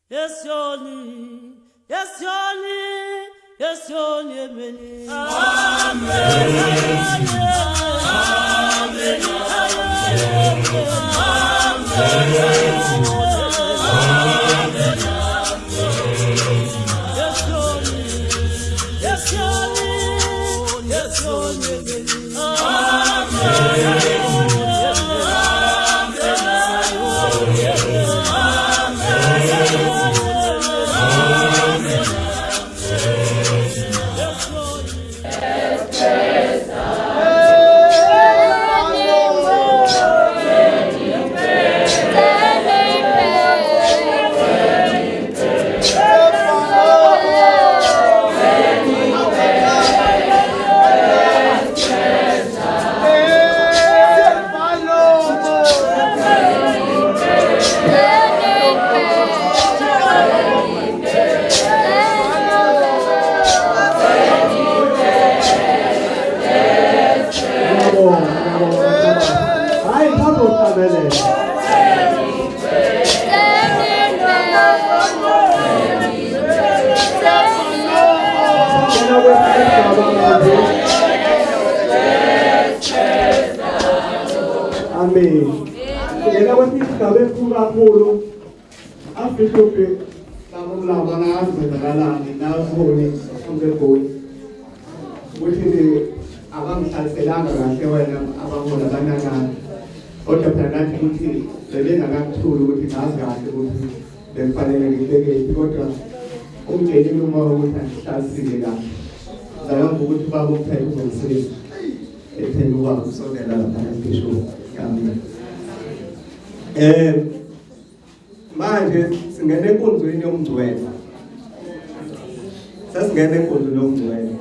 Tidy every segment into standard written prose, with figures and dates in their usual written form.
Yes, Yoni. Yes, Yoni. Yes, Yoni. Amen. Amen. Ngena kwesigaba esikhulu kakhulu asishophe lamulaba nazenzakalani nawubone ungegoli ukuthi abangihlaliselanga kahle wena abahona kanakani kodwa phela nathi ukuthi bebengakakuthuli ukuthi ngazi kahle ukuthi bekufanele ngibeke kodwa umngeni uma ukuthi angihlalisile kahle ngizalanga ukuthi baba ukuphela uzongisiza ethemba ukwakho ukusondela lapha ngisho Amen. Manje singene enkonzweni yomngcwele. Sasingene enkonzweni yomngcwele.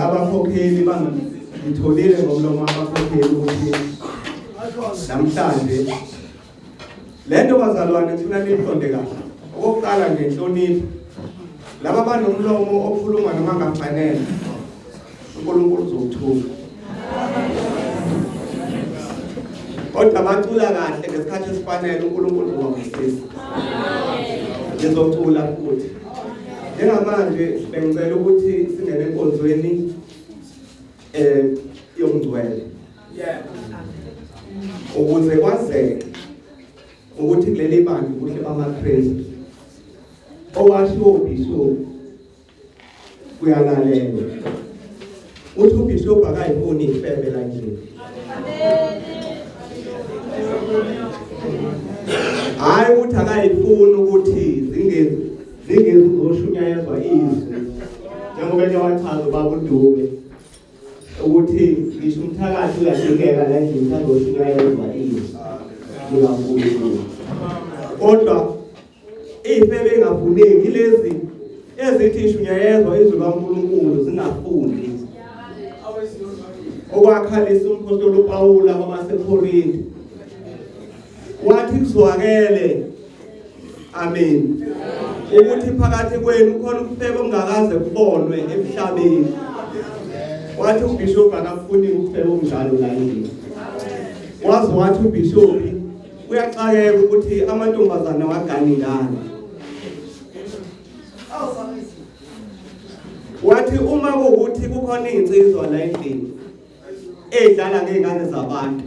Abakhokheli bangitholile ngomlomo abakhokheli ukuthi namhlanje lento bazalwane ngifuna niqonde kahle. Okokuqala nje inhlonipho. Laba banomlomo okhuluma noma ngafanele. uNkulunkulu uzothula. Kodwa bacula kahle ngesikhathi esifanele uNkulunkulu uzobasiza. Ngizocula futhi. Njengamanje bengicela ukuthi singene enkonzweni yomngcwele. Ukuze kwazeke ukuthi kuleli bandla kuhle bamaKristu. Owashiwo uBishop kuyalalelwa. Uthi uBishop akayifuni ifebe la nje. Hayi ukuthi akayifuni ukuthi zingezi uzoshunyayezwa izwi njengoba nje wachaza ubaba uDube ukuthi ngisho umthakathi uyadingeka la nje uzoshunyayezwa izwi likaNkulunkulu kodwa ifebe engafuneki lezi ezithi ishunyayezwa izwi likaNkulunkulu zingafundi okwakhalisa umpostoli uPawula kwabaseKorinte wathi kuzwakele amen ukuthi phakathi kwenu khona ukufebe ongakaze kubonwe emhlabeni wathi uBishop akafuni ukufebe umdlalo la yini wazi wathi uBishop uyaxakeka ukuthi amantombazana waganingana wathi uma ukuthi kukhona insizwa la endlini edlala ngezingane zabantu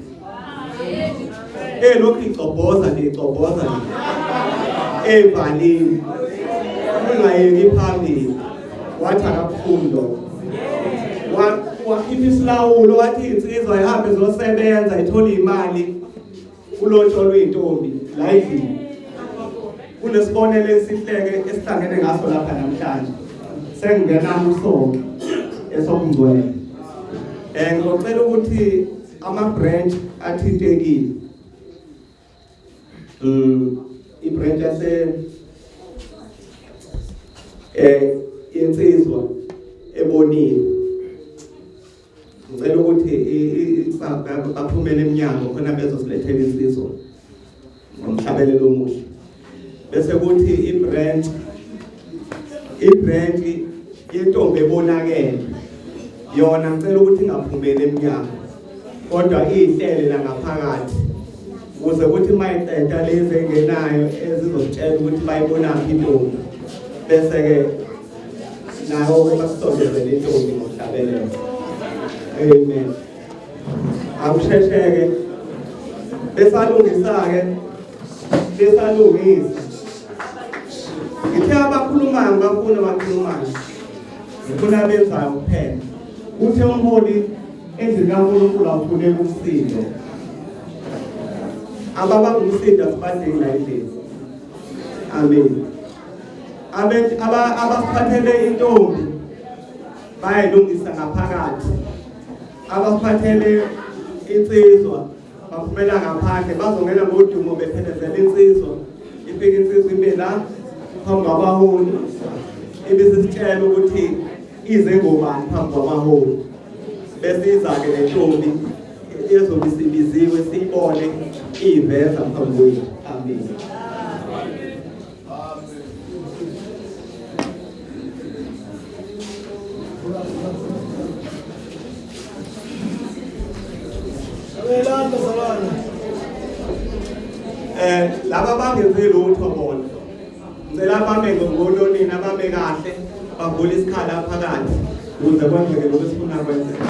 lokhu icobhoza evalini ungayeki phambili wathi akafundo wakhipha isilawulo wathi insizwa ihambe ezosebenza ithola imali ulotsholo intombi la endlini kunesibonelo esihleke esihlangene ngaso lapha namhlanje sengena usonke esokungcwele ngicela ukuthi ama-branch athintekile i-branch yensizwa ebonile ngicela ukuthi baphumele eminyango khona bezosilethela insizwa ngomhlabelelo omuhle bese kuthi i-branch yentombi ebonakele yona ngicela ukuthi ingaphumeli eminyango kodwa ihlele la ngaphakathi ukuze kuthi mayiteta lezi engenayo ezizotshela ukuthi bayibonaphi intombi bese-ke nawo-ke bakusondezele intombi ngohlabelelo. Amen. Akusheshe-ke besalungisa-ke besalungisa ngithe abakhulumayo ngibafuna abakhulumayo ngifuna abenzayo kuphela. Uthe umholi endlini kaNkulunkulu awufuneki umsindo. Ababa umsindo asibadingi la endlini. Amen. Abasiphathele intombi bayilungisa ngaphakathi. Abasiphathele insizwa baphumela ngaphandle bazongena ngodumo bephethezela insizwa. Ifike insizwa ibe la phambi kwabaholi ibisitshela ukuthi ize ngobani phambi kwabaholi. Bese iza-ke le ntombi ezobe isibiziwe siyibone iveza phambi kwethu. Amen. Laba bangenze lutho bona ngicela bame ngolonini abame kahle bavule isikhala phakathi ukuze kwenzeke lokho esifuna kwenzeke.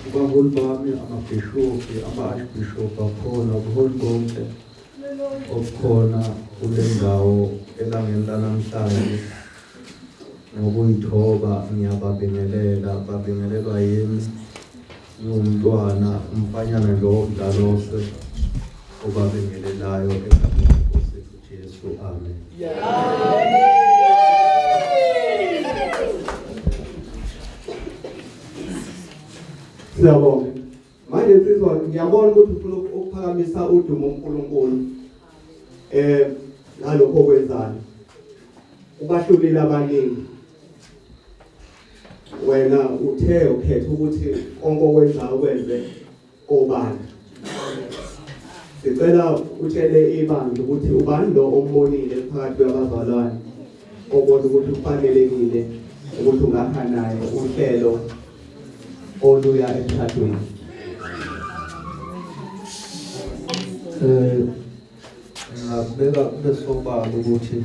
ubaholi bami amabhishobhi ama-archbishop akhona ubuholi bonke obukhona kule ndawo elangeni lanamhlanje ngokuyithoba ngiyababingelela babingelelwa yimi ngumntwana umfanyana lo omdalose obabingelelayo egameni lenkosi Jesu amen. Siyabonga. Manje insizwa ngiyabona ukuthi ufuna ukuphakamisa udumo uNkulunkulu. Ngalokho okwenzayo. Ubahlulile abaningi. Wena uthe ukhetha ukuthi konke okwenzayo ukwenze obani. Sicela utshele ibandla ukuthi ubani lo ombonile phakathi kwabazalwane obona ukuthi ufanelekile ukuthi ungahamba naye uhlelo oluya emshadweni. Ngabeka besobala ukuthi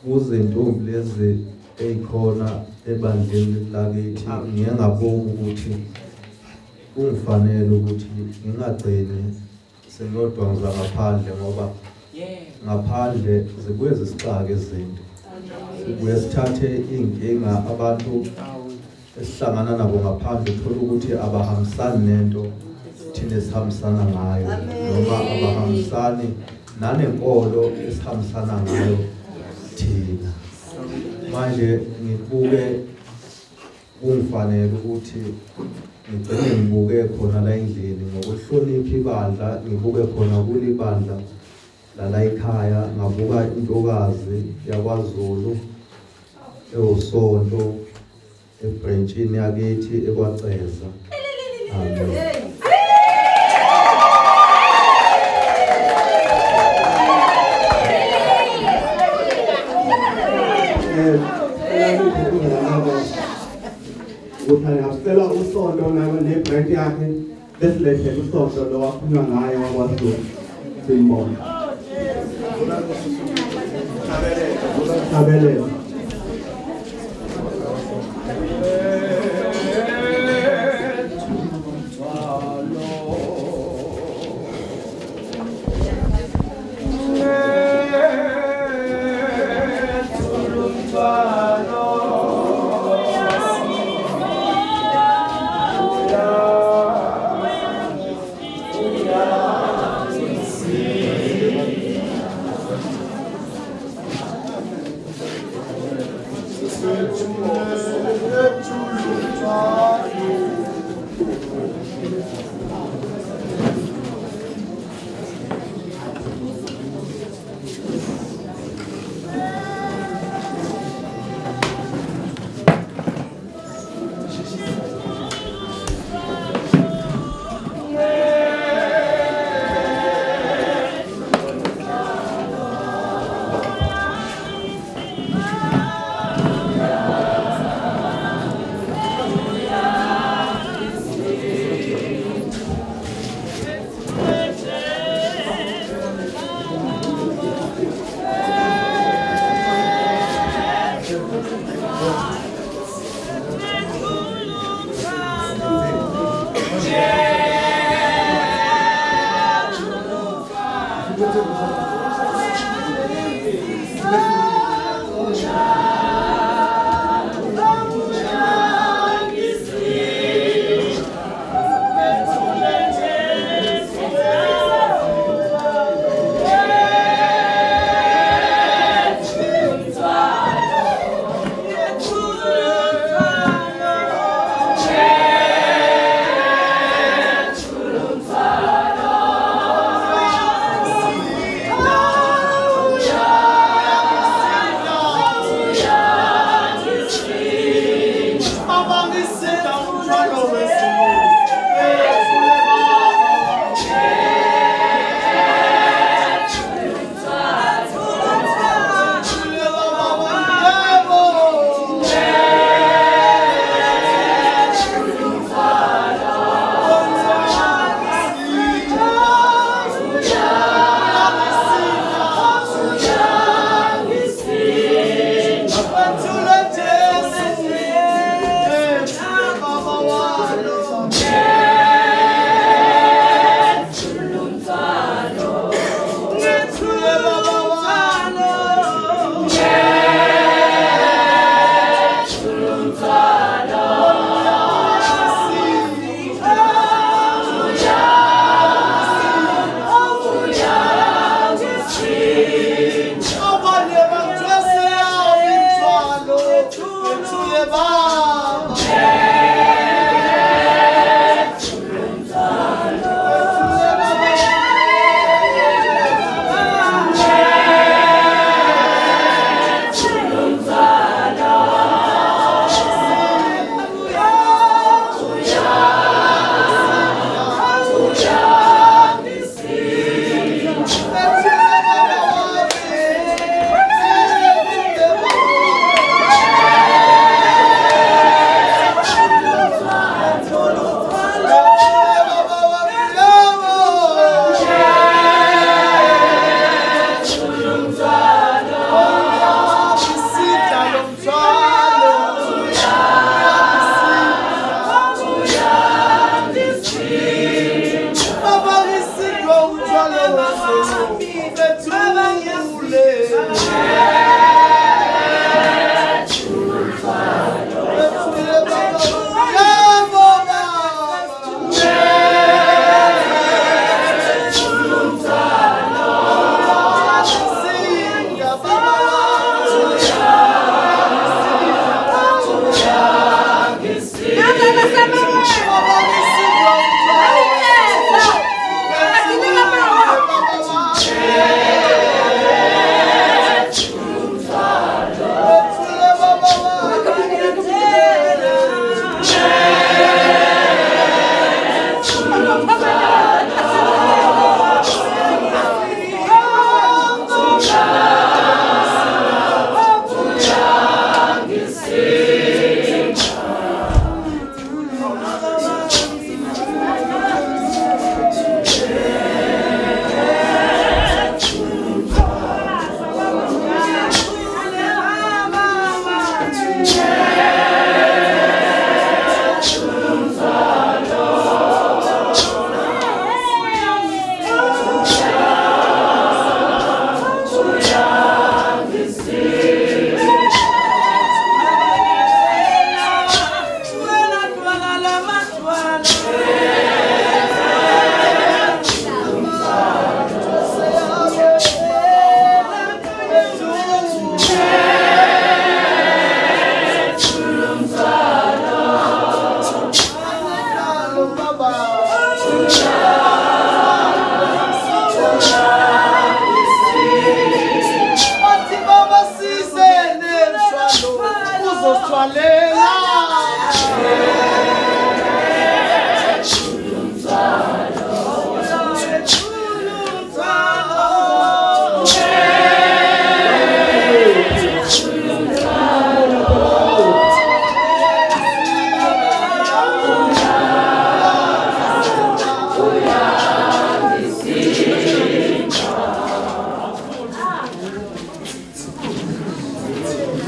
kuzintombi lezi ezikhona ebandleni lakithi ngiyengabonga ukuthi kungifanele ukuthi ngingagcini sengiyodwa ngaphandle ngoba ngaphandle zibuye zisixake izinto. Sibuye sithathe inkinga abantu esihlangana nabo ngaphandle uthola ukuthi abahambisani nento thina esihambisana ngayo noma abahambisani nanenkolo esihambisana ngayo thina. Manje ngibuke kungifanele ukuthi ngigcine ngibuke khona la endlini ngokuhlonipha ibandla, ngibuke khona kule ibandla la ekhaya, ngabuka intokazi yakwaZulu ewusonto ebranchini yakithi ekwaceza. Amen. Ngicela usonto nayo nebranch yakhe besilethe usonto lo wakhulunywa ngayo wakwaZulu. Siyibonga. Sabelele.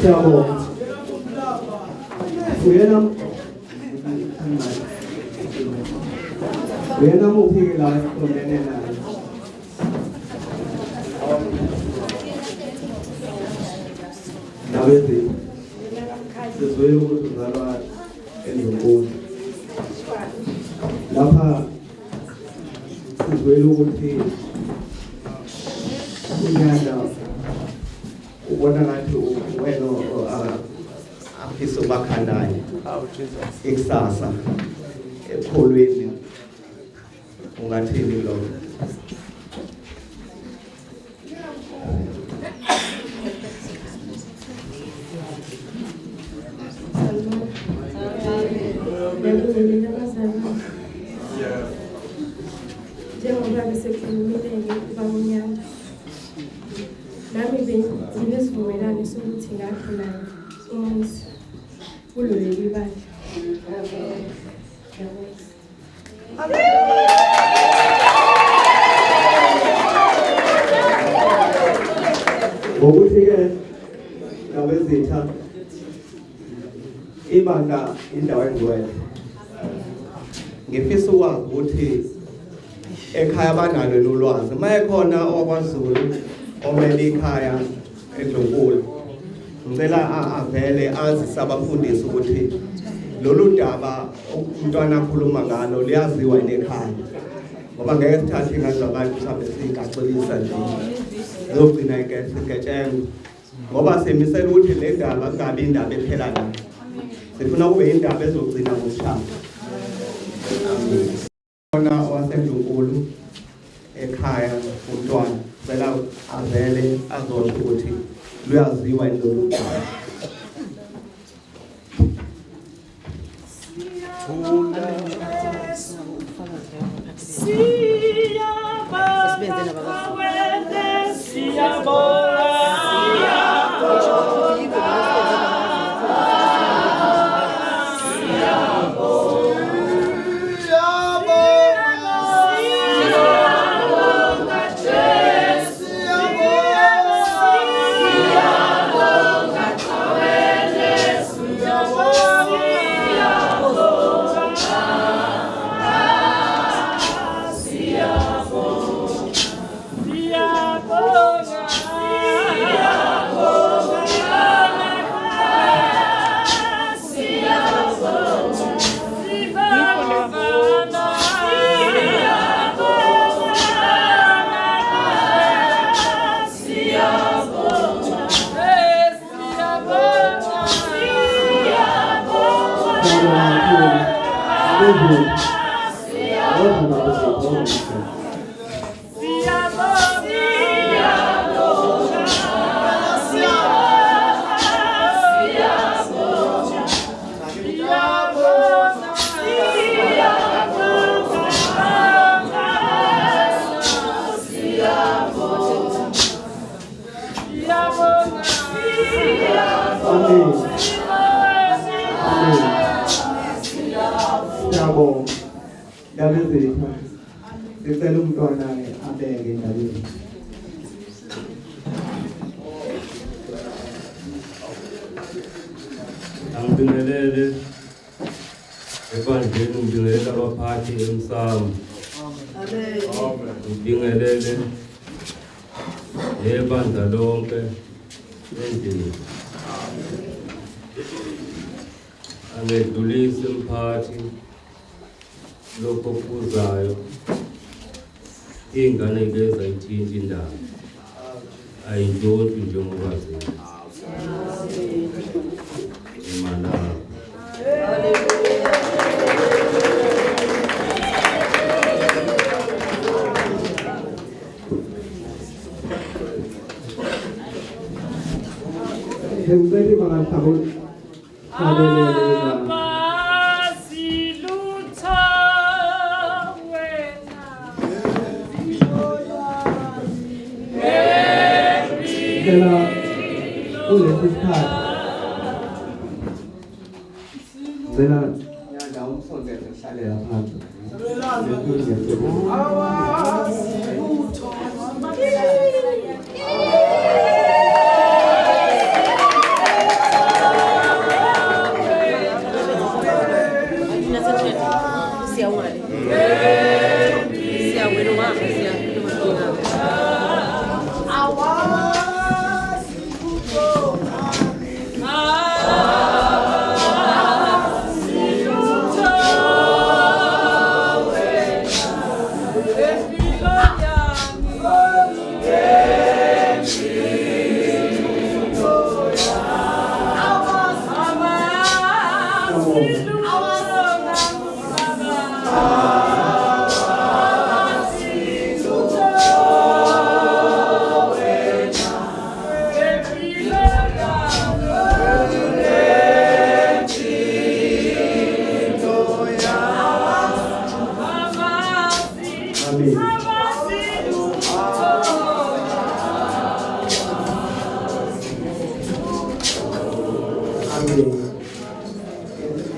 Siyabonga. Uyena muphi la esikhulumene naye? Ndawezi sizwele ukuthi uzalwa eNdlunkulu. Lapha sizwele ukuthi unyanda ubona ngathi wena afisa ubakhandayo ikusasa ekholweni ungathini lokho? Njengoba besekhulumile ngokubawunyanda nami benginesivumelane sokuthi ngakho naye umuzi kuloleli bandla. Ngokuthi-ke nawezitha ibandla indawo engcwele, ngifisa ukwazi ukuthi ekhaya banalo lolwazi mayekhona okwaZulu omele ikhaya eNdlunkulu, ngicela avele azise abafundisi ukuthi lolu daba umntwana akhuluma ngalo liyaziwa nekhaya, ngoba ngeke sithathe ingane zabantu mhlawumbe siyigaxelisa nje zogcina igetshengo, ngoba semisela ukuthi le ndaba kungabi indaba ephela la, sifuna kube indaba ezogcina ngokushaya. Khona owaseNdlunkulu ekhaya umntwana cela avele azosho ukuthi luyaziwa lolu daba. Sicela umntwana abeke endabeni. Angibingelele ebandleni, ngibingelela abaphathi emsamo. Amen. Ngibingelele nebandla lonke endlini. Angedlulisi mphathi lokho kuzayo ingane ngeza ithinta indaba ayintshontshi njengoba zenza imana. Hembeli mga tahon Kela ulit iskhat. Zena ya daun solve sale apart.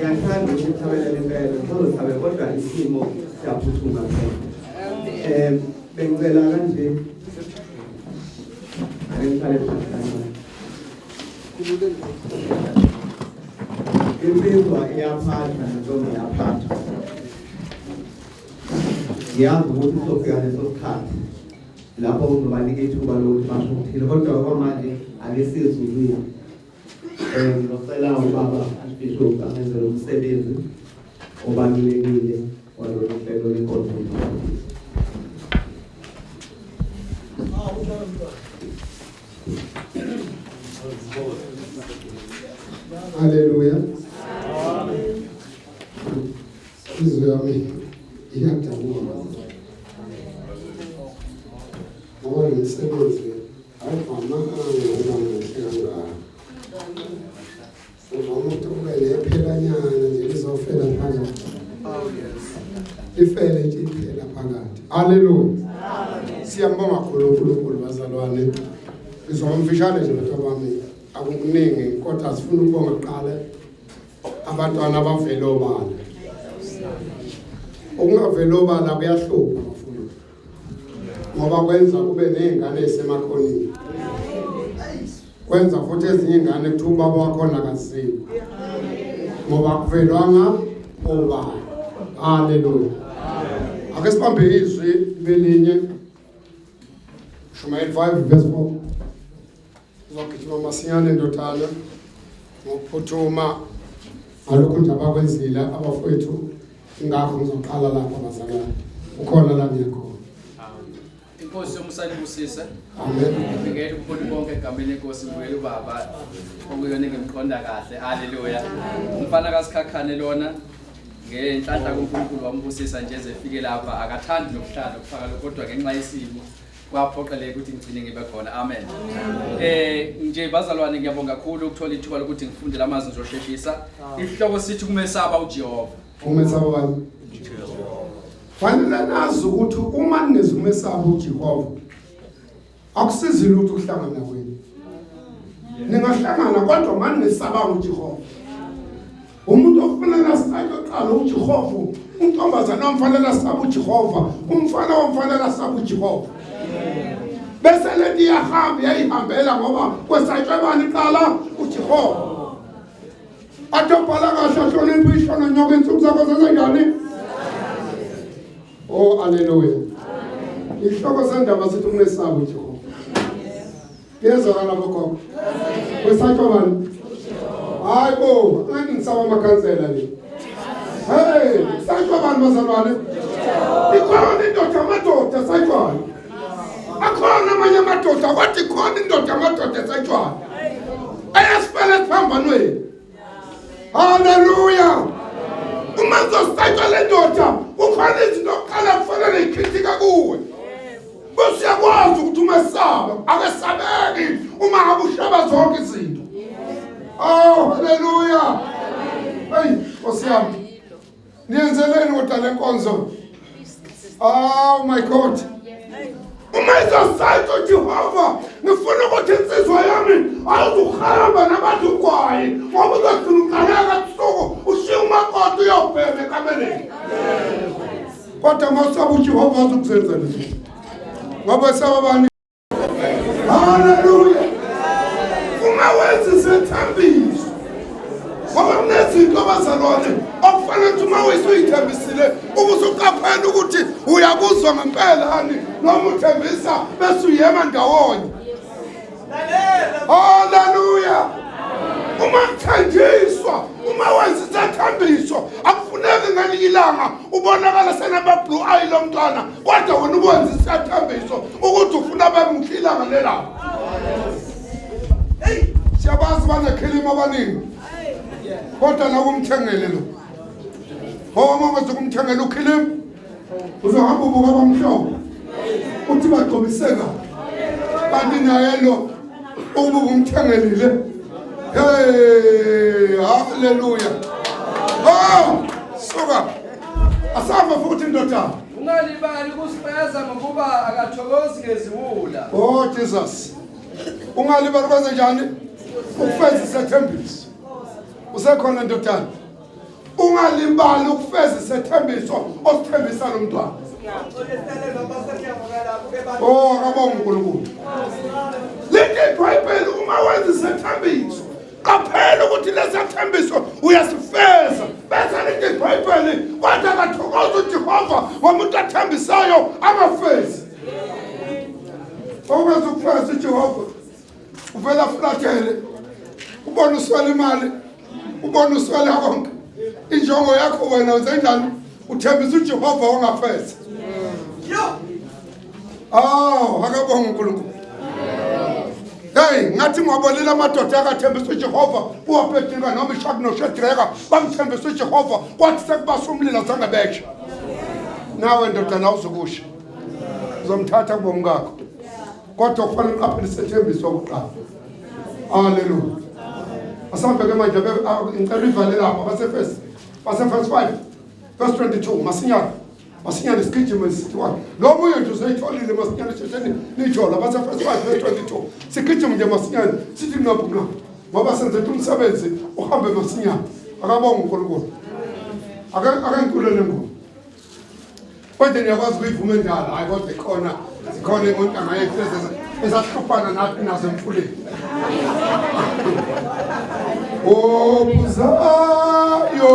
Yanthanda ukuthi thabelele impela ngizothabe kodwa isimo siyaphuthuma phela. Bengicela kanje ngicela phansi. Impilo iyaphatha noma iyaphatha. Ngiyazi ukuthi uzofika leso sikhathi lapho uzobanika ithuba lokuthi basho ukuthini kodwa kwamanje akesizulwini. Ngicela ubaba Bishop angenze lo msebenzi obalulekile walolu hlelo lenkonzo. Hallelujah. Izwi yami iyadabula. Ngoba lo msebenzi ayivamanga ngoba umuntu ubele phelanyana nje lizofela phakathi. Ifele nje iphela phakathi. Hallelujah. Siyambonga uNkulunkulu bazalwane. Ngizomfishane nje bami akukuningi kodwa sifuna ukubonga kuqala abantwana abavele obala. Ukungavele obala kuyahlupha bafuna. Ngoba kwenza kube nezingane ezisemakhoneni. Kwenza futhi ezinye ingane kuthuba bakhona kaziwe. Ngoba kuvelwanga obala. Hallelujah. Ake sibambe izwi belinye. Shumayeli 5 verse 4. Uzogijima masinyane ndodana ngokuphuthuma alokhu nje abakwenzile abafowethu ingakho ngizoqala lapha bazalwane. Ukhona la ngiyakhona. Inkosi yomsalibusise. Amen. Ngeke ukubona bonke egameni lenkosi nguyela ubaba okuyona ngimqonda kahle. Hallelujah. Umfana kaSikhakhane lona ngenhlanhla kuNkulunkulu wambusisa nje ezefike lapha akathandi nokuhlala kufaka lokho kodwa ngenxa yesimo kwaphoqeleka ukuthi ngigcine ngibe khona. Amen. Nje bazalwane ngiyabonga kakhulu ukuthola ithuba lokuthi ngifunde lamazwi ngizosheshisa. Isihloko sithi kumesaba uJehova. Umesaba bani? Fanele nazi ukuthi uma ninezumesaba uJehova akusizile ukuthi uhlangana kwenu. Ningahlangana kodwa manje nesaba uJehova. Umuntu ofanele asabe qala uJehova, untombazana omfanele asabe uJehova, umfana omfanele asabe uJehova. Bese lento iyahamba yayihambela ngoba kwesatshwe bani qala uJehova. Atobhala kahle ahloniphe ishona nyoka insuku zakho zenzenjani? Oh hallelujah. Isihloko sendaba sithi umesaba uJehova. Yezwakala lokho. Kwesatshwe bani? Hayibo, ngisaba amakhansela le. Hey, satshwe bani bazalwane? Ikhona indoda amadoda satshwe. Akhona amanye amadoda kwathi khona indoda amadoda esatshwayo ayasifela siphambanweni. Hallelujah. Uma uzosatshwa le ndoda ukhona izinto oqala kufanele ikritika kuwe. Bese uyakwazi ukuthi umesaba akesabeki uma ngabushaba zonke izinto. Oh hallelujah. Hey Nkosi yami. Niyenzeleni kodwa le nkonzo? Oh my God. Uma izosayitha uJehova ngifuna ukuthi insizwa yami ayizuhamba nabantu kwaye ngoba uzogcina uqaleka busuku ushiya umakoti uyobhema ekameleni. Kodwa masaba uJehova azokuzenzela nje. Ngoba saba bani? Hallelujah. Uma wenza isethambiso ngoba kunezinto abazalwane okufanele ukuthi uma uthembisile ubusuqaphela ukuthi uyakuzwa ngempela hani noma uthembisa bese uyema ndawonye. Haleluya. Uma kuthenjiswa, uma wenza isethembiso, akufuneki ngelinye ilanga ubonakala senama-blue eye lo mntwana, kodwa wena ukwenza isethembiso ukuthi ufuna bemuhle ilanga lelapha. Siyabazi banekhilima abaningi, kodwa nakumthengele lo. Ngoba uma ungazokumthengela ukhilima, uzohamba ubuka abamhlophe uthi bagqobiseka, kanti naye lo ubuka umthengelile. Hey, hallelujah. Oh, suka. Asamba futhi indoda. Ungalibali ukusifeza ngokuba akathokozi ngeziwula. Oh Jesus. Ungalibali kwenze njani? Ukufeza isethembiso. Usekhona indoda. Ungalibali ukufeza isethembiso osithembisa lo mntwana. Oh, akabonga uNkulunkulu. Lithi iBhayibheli uma wenza isethembiso qaphela ukuthi lesethembiso uyasifeza. Bese lithi iBhayibheli kodwa akathokoza uJehova ngomuntu athembisayo angafezi. Okwenza ukufeza uJehova uvela flatele, ubona uswela imali, ubona uswela konke. Injongo yakho wena uzenjani? Uthembisa uJehova ongafeza. Akabonga uNkulunkulu. Hey, ngathi ngwabolela amadoda akathembisa uJehova, uwaphethinga noma iShak noShadraka bamthembisa uJehova, kwathi sekubasa umlilo zange beshe. Nawe ndoda na uzokusha. Uzomthatha kubomi bakho. Kodwa kufanele uqaphele isethembiso okuqala. Hallelujah. Asambe ke manje ngicela ivale lapha base verse 5 verse 22 masinyane isigijima sithiwa lo moya nje usayitholile masinyane shesheni nithola base verse 5 verse 22 sigijima nje masinyane sithi ngaphuka ngoba senze umsebenzi uhambe masinyane. Akabonga uNkulunkulu akankulele ngo kodwa niyakwazi ukuyivuma endala hayi kodwa ikhona imuntu angayekhleza esahlupana nathi nazo emfuleni. Oh buzayo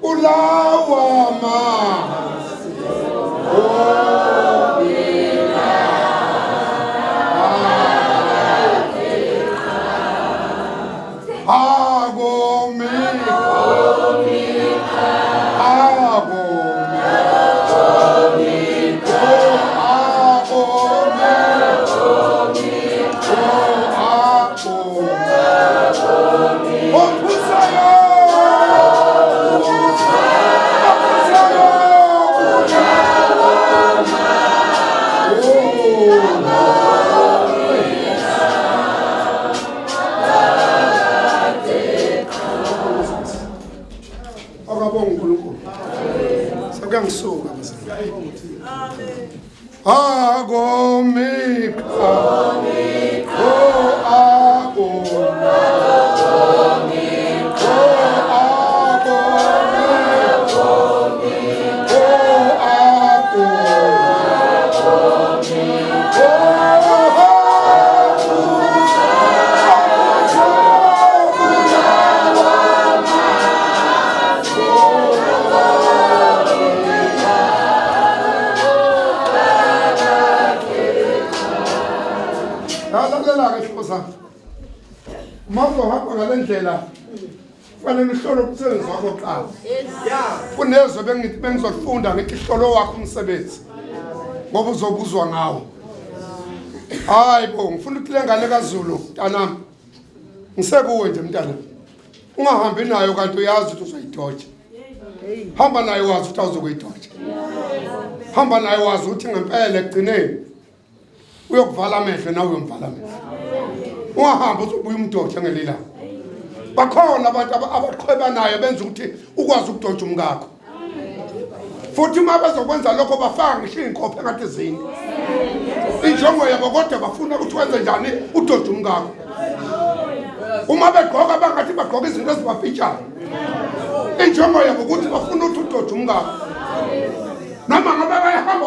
ulawa manzi. Oh ngalendlela fanele uhlolo umsebenzi wakho oqala. Kunezwe bengizofunda ngithi ihlolo wakho umsebenzi ngoba uzobuzwa ngawo. Hayibo ngifuna ukuthi lengane kaZulu mntanami ngisekuwe nje mntana. Ungahambi nayo kanti uyazi ukuthi uzoyidotsha. Hamba nayo wazi ukuthi awuzokuyidotsha. Hamba nayo wazi ukuthi ngempela egcineni uyokuvala amehlo nawe uyomvala amehlo. Ungahamba uzobuya umdotsha ngelila. Bakhona abantu abaqhweba nayo benza ukuthi ukwazi ukudotsha umkakho. Futhi uma bazokwenza lokho bafaka ngisho inkophe ngathi izini. Injongo yabo kodwa bafuna ukuthi wenze njani udotsha umkakho. Uma begqoka bangathi bagqoka izinto ezibafitshana. Injongo yabo ukuthi bafuna ukuthi udotsha umkakho. Noma ngabe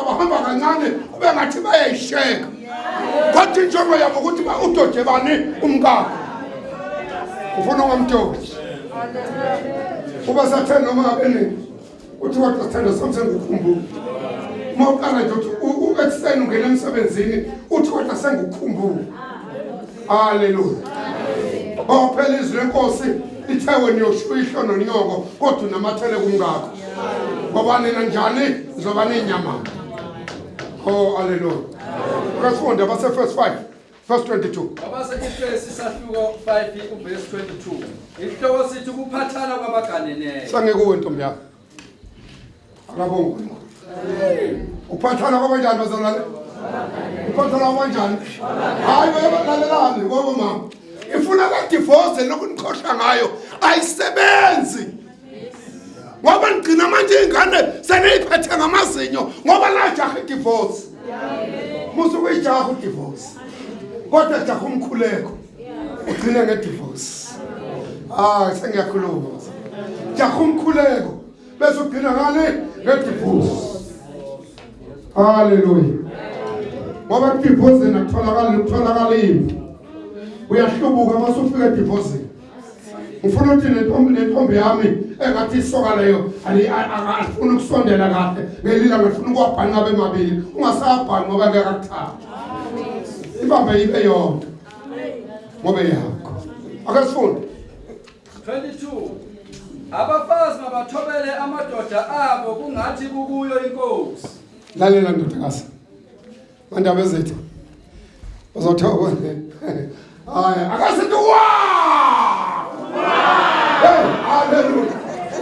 bahamba kancane kube ngathi bayayisheka. Kodwa injongo yabo ukuthi udotshe bani umkakho. Ufuna ngamdotsha. Uba sathe noma ngabe uthi kodwa sithanda sami sengikukhumbula uma uqala nje uthi extend ungena emsebenzini uthi kodwa sengikukhumbula. Haleluya. Phela izwi lenkosi lithe wena uyoshuya nonyoko kodwa unamathele kumngakho ngoba nina njani zoba nenyama. Oh haleluya. Kasifunda base verse 5 verse 22. Abase Efesi sahluko 5 verse 22. Isihloko sithi ukuphathana kwabaganene. Sangekuwe ntombi yakho. Akabonga. Uphathana kwabanjani bazalwane? Uphathana kwabanjani? Hayi bayalalelani ngoba mama. Ifuna la divorce lokunikhohlwa ngayo ayisebenzi. Ngoba ngicina manje ingane seneyiphethe ngamazinyo ngoba lajaha divorce. Musu kuyijaha divorce. Kodwa jaha umkhuleko. Ugcine ngedivorce. Sengiyakhuluma. Jaha umkhuleko bese ugcina ngale ngedivorce. Hallelujah. Ngoba divorce nakutholakala yini? Uyahlubuka mase ufika divorce. Ngifuna ukuthi nentombi yami engathi isoka leyo alifuna ukusondela kahle ngelila ngifuna ukwabhanqa bemabili ungasabhanqa ngoba ngekakuthatha. Ibambe ibe yonke. Ngoba yakho. Akasifunde. 22. Abafazi mabathobele amadoda abo kungathi kukuyo inkosi. Lalela ndodakazi. Mandaba ezethu. Uzothoba. Hayi, akasithi wa! Hallelujah.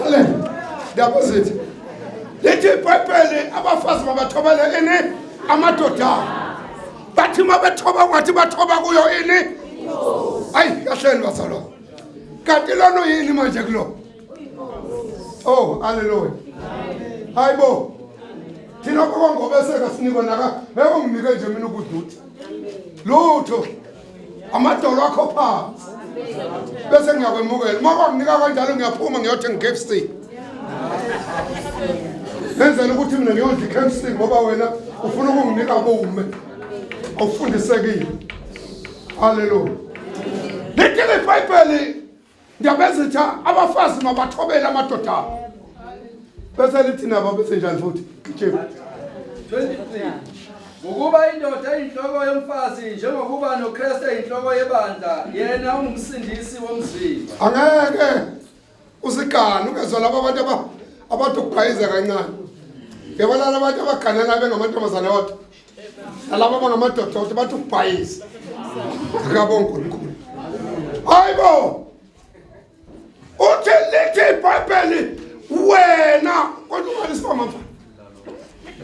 Hallelujah. Ndaba ezethu. Lethi iBhayibheli abafazi mabathobele ene amadoda. Bathi mabethoba ngathi bathoba kuyo ini? Hayi, kahleni bazalwa. Kanti lona yini manje kulo? Oh, hallelujah. Hayibo. Thina kwangobeseka sinikwa naka, bekunginike nje mina ukuduthi. Lutho. Amadolo akho phansi. Bese ngiyakwemukela. Makwamnika kanjalo ngiyaphuma ngiyothenga KFC. Ngenzela ukuthi mina ngiyodla KFC ngoba wena ufuna ukunginika bomume. Awufundisekile. Hallelujah. Lethi iBhayibheli ndiyabezithi abafazi mabathobele amadoda. Bese lithi nabo bese njani futhi? 23. Ngokuba indoda inhloko yomfazi njengokuba noKristu inhloko yebandla yena ungumsindisi womzimba. Angeke usigana ungezwa laba abantu abadukwayiza kancane. Yabona abantu abaganana bengamantombazane wodwa. Alaba abangamadoda ukuthi bathi ukubhayiza. Akabonga uNkulunkulu. Hayibo. Uthi lithi iBhayibheli wena kodwa ungalisiphama mfana.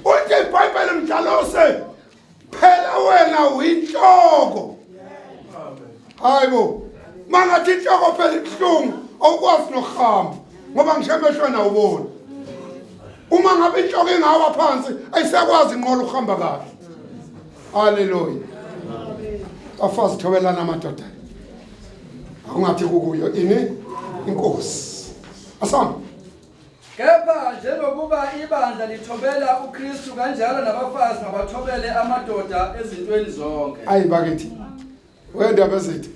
Uthi iBhayibheli mjalose phela wena uyinhloko. Hayibo. Mangathi inhloko phela ibuhlungu awukwazi nokuhamba ngoba ngishemeshwe na ubona. Uma ngabe inhloko ingawa phansi ayisakwazi inqola ukuhamba kahle. Hallelujah. Afazi thobelana amadoda. Awungathi kukuyo ini inkosi. Asam. Kepha njengokuba ibandla lithobela uKristu kanjalo nabafazi mabathobele amadoda ezintweni zonke. Hayi bakithi. Wendaba ezithi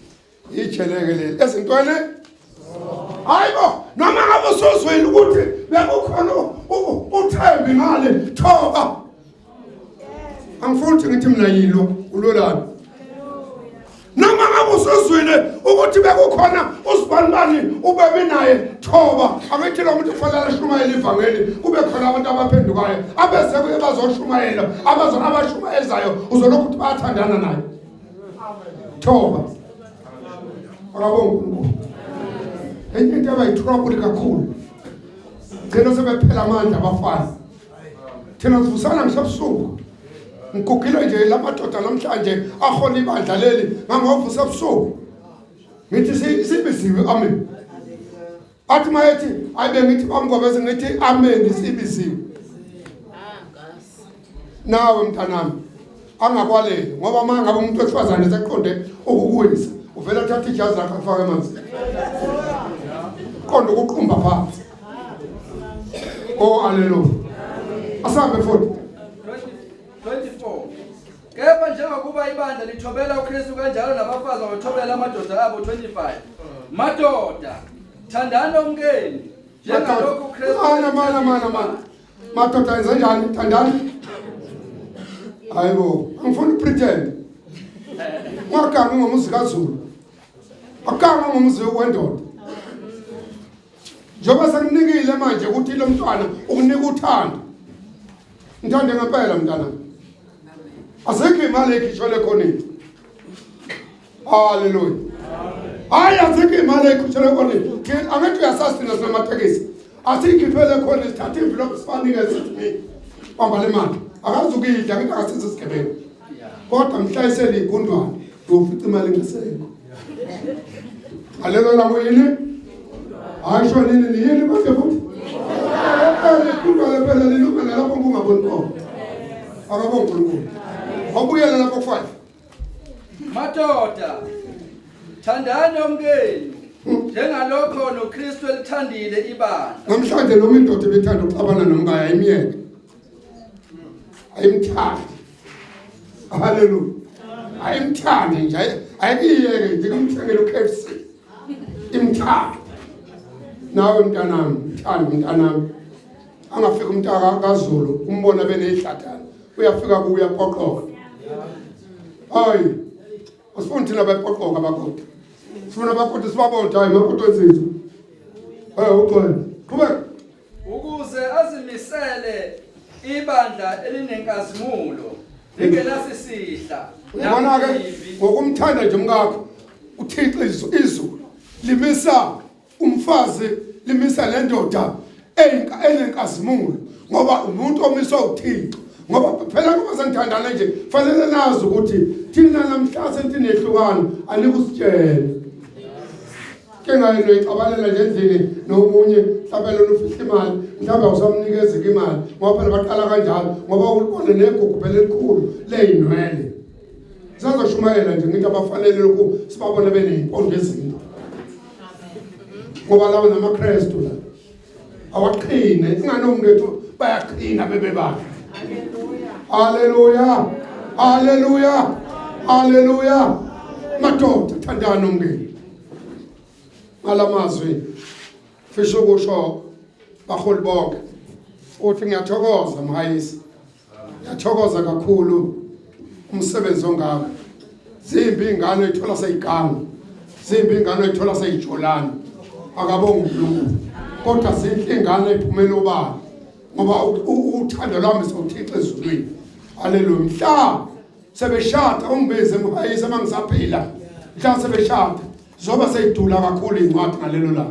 ijeleke leli ezintweni hayibo noma ngabe usozwile ukuthi bekukhona uthembi ngale thoba. Angifuni ngithi mina yilo ulolana. Noma ngabe usozwile ukuthi bekukhona usibanibani ubebe naye thoba. Angithi lo muntu kufanele ashumayele ivangeli kube khona abantu abaphendukayo abeze kuye bazoshumayela abashumayezayo uzolokhu ukuthi bayathandana naye. Thoba. Akabonga uNkulunkulu. Enye into abayitrouble kakhulu. Ngeno sebephela amandla abafazi. Thina sivusana ngisebusuku. Ngikugile nje lamadoda namhlanje ahola ibandla leli ngangovusa ebusuku. Ngithi sibiziwe amen. Athi mayethi ayibe ngithi bamngobese ngithi amen sibiziwe. Nawe mntanami angakwaleli ngoba manje ngabe umuntu wesifazane seqonde ukuwisa uvela thatha ijazi lakhe afake emanzi. Konde ukuqhumba phansi. Oh hallelujah. Asambe futhi. 24. Kepha njengokuba ibandla lithobela uKristu kanjalo nabafazi bathobela amadoda abo. 25. Madoda, thandani omkeni njengalokhu uKristu mana madoda yenza njani thandani hayibo angifuni pretend ngakanga ngomuzi kaZulu akanga ngomuzi wendoda njengoba sekunikile manje ukuthi lo mntwana ukunika uthando ngithande ngempela mntana asekho imali ekhishole khona haleluya hayi asekho imali ekhishole khona angathi uyasasina sinamatekisi asikhiphele khona isithathe envelope sifanike sithi bamba le mali akazukidla ngithi akasize isigebengu kodwa mhlayisele igundwane uyofica imali ngesekho haleluya moyini hayi sho nini yini manje futhi igundwane phela lilungele lapho ungaboni khona akabonga uNkulunkulu awubuyele lapho 5 madoda thandani omkenu njengalokho noKristu elithandile ibandla namhlanje noma indoda ebethanda ukuxabana nomngaya ayimiyeke ayimthandi haleluya ayimthandi nje ayikiyeke nje kumthengele uKFC imthandi nawe mntanami mthandi mntanami angafika umntaka kaZulu umbona beneyihlatana uyafika kuya qoqoqa hayi asifuni thina bayiqoqoqa abakhona sifuna abakhona sibabona hayi makhona ensizwe uxolo qhubeka ukuze azimisele ibandla elinenkazimulo lingenasisihla ubona ke ngokumthanda nje umkakho uThixo izulu limisa umfazi limisa le ndoda enenkazimulo ngoba umuntu omiswa uThixo ngoba phela uma sengithandana nje fanele nazi ukuthi thina namhla sendinehlukana anikusitshela ke ngayo noyicabalela nje endlini nomunye mhlawumbe lo ufihla imali mhlawumbe awusamnikeza imali ngoba phela baqala kanjalo ngoba ubone negugu phela elikhulu leyinwele sizoshumayela nje ngithi abafanele lokhu sibabone beneyimpondo ezinto ngoba lawo namaKristu la awaqhine inganomngethu bayaqhina bebebani haleluya haleluya haleluya madoda thandana umngeni ngalamazwi fisho kusho baholi bonke uthi ngiyathokoza mhayisi ngiyathokoza kakhulu umsebenzi ongaka zimbi ingane ethola sayiganga zimbi ingane ethola sayijolana akabonga uNkulunkulu kodwa zinhle ingane iphumela obala ngoba uthando lwami sokuthixo ezulwini haleluya mhla sebeshada ungibeze mhayisi mangisaphila mhla sebeshada zoba seyidula kakhulu incwadi ngalelo la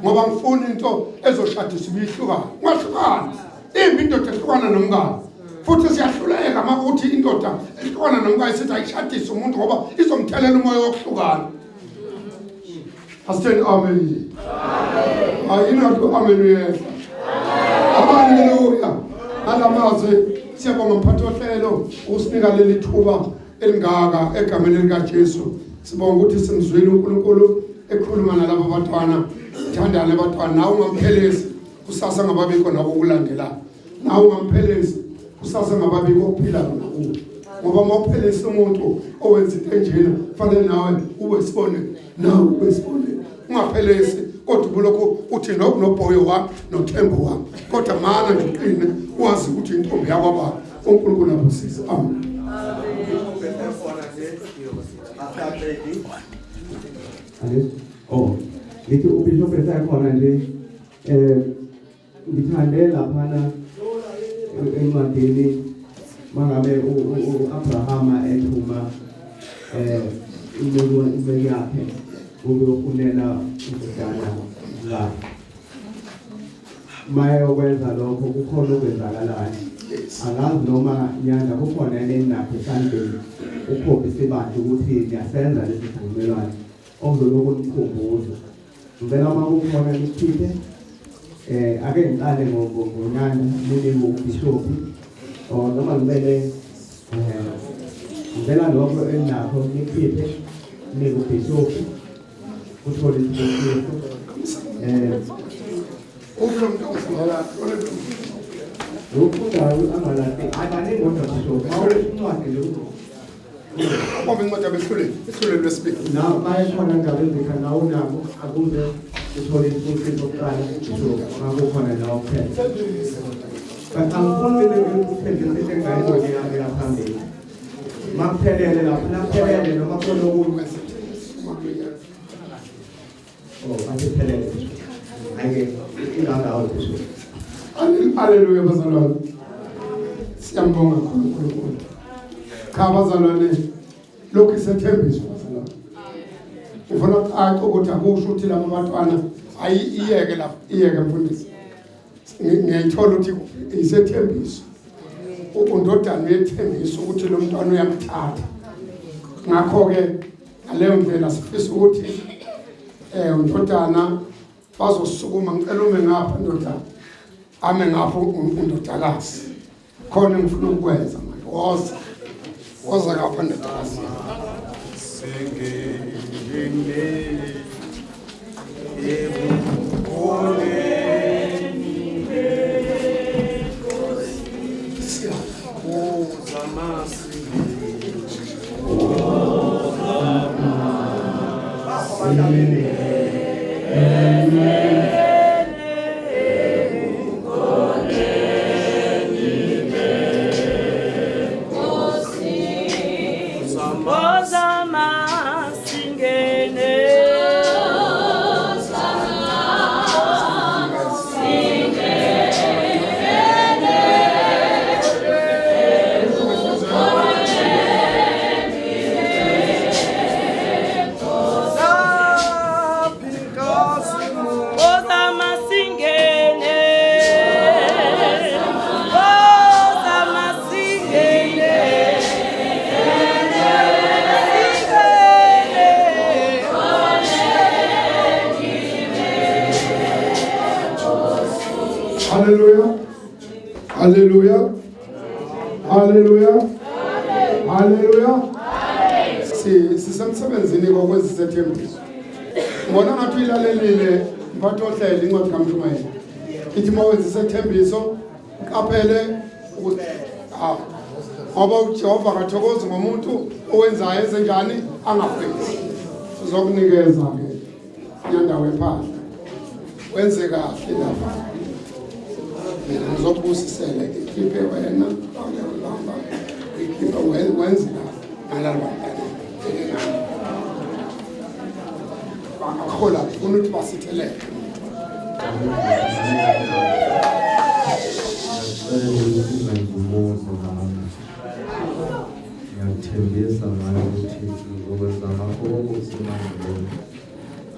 ngoba ngifuna into ezoshadisa ibihlukana ngahlukana imbi indoda ehlukana nomngane futhi siyahluleka makuthi indoda ehlukana nomngane sithi ayishadise umuntu ngoba izomthelela umoya wokuhlukana asitheni amen ayinathu amen uyehla haleluya alamazwi siyabonga mphathi ohlelo usinika leli thuba elingaka egameni likaJesu sibonga ukuthi simzwile uNkulunkulu ekhuluma nalabo bantwana thandana abantwana nawe ungamphelezi kusasa ngababikho nabo kulandela nawe ungamphelezi kusasa ngababikho ukuphila nakuwe ngoba mawuphelezi umuntu owenza into enjena fanele nawe ube sibone nawe ube sibone ungaphelezi kodwa kulokho uthi nobhoyo wami nothembo wami kodwa mana nje uqine wazi ukuthi intombi yakwaba uNkulunkulu abusisa amen oh lithi ubishop esakhona nje ngithande laphana encwadini mangabe uAbrahama ethuma imeli yakhe ukuyofunela indodana la maye okwenza lokho kukhona okwenzakalayo angazi noma nyanda kukhona enakho esandleni ukhombisa abantu ukuthi niyasenza lesi sivumelwano ozoloku nikhumbuza ngicela uma kukhona nikhiphe ake ngiqale ngonyana nini ubishop noma ngibele ngicela lokho enakho nikhiphe ubishop uthole isibonisi ufundayo angalati abaningi kodwa bishop awuncwadi lo ngoba incwadi yabehluleli lwesibili na bayikhona njalo ezikha nawo nabo akuze uthole insuku zokuqala ngakukhona la uphethe angifuni uphethe into engayiboni yami yaphambili makuphelele lapho nakuphelele noma khona okunye masiphelele ake ingangawo Haleluya bazalwane. Siyambonga uNkulunkulu. Cha bazalwane lokhu isethembiso bazalwane. Ufuna ucaca ukuthi akusho ukuthi laba bantwana ayiyeke lapha iyeke mfundisi. Ngiyithola ukuthi isethembiso. Undodana uyethembisa ukuthi lo mntwana uyamthatha. Ngakho ke ngaleyo ndlela sifisa ukuthi undodana bazosukuma ngicela ume ngapha ndodana. Ame ngapho undodakazi. Khona ngifuna ukwenza manje. Woza ngapha ndodakazi. Hallelujah. Hallelujah. Hallelujah. Hallelujah. Sisemsebenzini ngokwezithembiso. Ngibona ngathi ilalelile mphatho ohleli incwadi kaMshumayeli. Ithi mawenza isethembiso qaphele ukuthi ngoba uJehova akathokozi ngomuntu owenzayo ezenjani angafiki. Sizokunikeza ke indawo ephahla. Wenze kahle lapha. Ngizokubusisela ikhiphe wena awulamba ikhiphe wenza ngalabo bantwana bakhola ufuna ukuthi basitheleke Ngiyathembisa ngayo ukuthi ngizokwenza ngakho ukuthi manje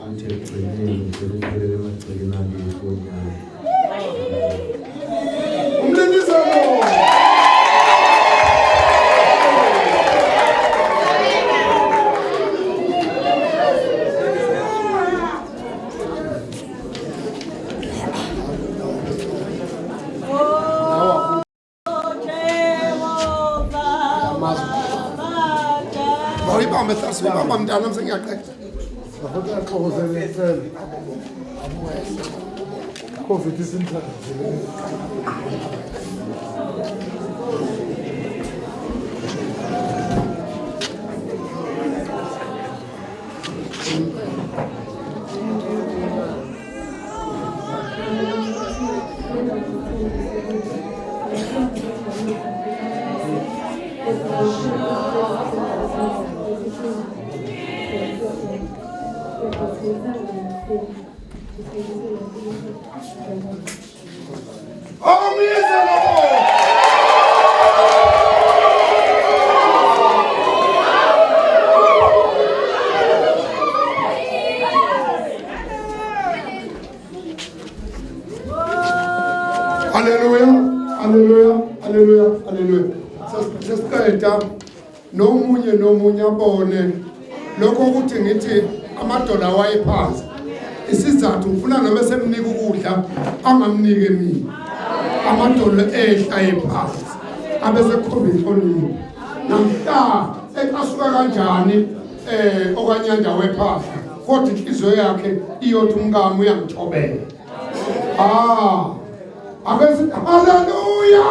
angithi egcineni ngizophelele emagcekeni alifonyana. Baba mntana msengiyaqeka. COVID isn't nomunye abone lokho ukuthi ngithi amadola wayephansi isizathu ngifuna noma semnika ukudla angamnike mina amadola ehla ephansi abese khomba inhlonipho namhla ekasuka kanjani okanyanda wephahla kodwa inhliziyo yakhe iyothi umkami uyangithobela akesithi haleluya.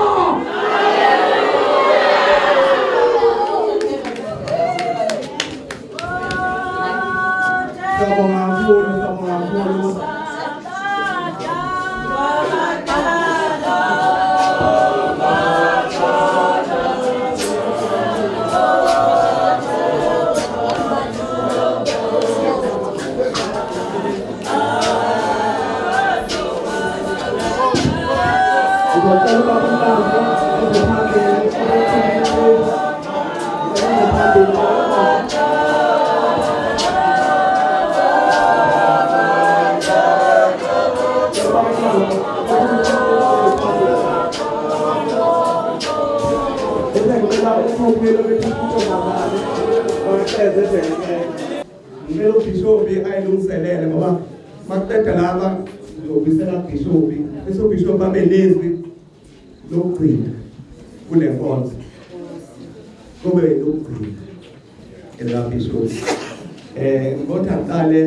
Sabonga kakhulu Ngelo bishopi ayilungiselele ngoba makuqeda laba ngizobisela bishopi bese bishopi abelezwi lokugcina kule nkonzo kube lokugcina ela bishopi ngotha ngqale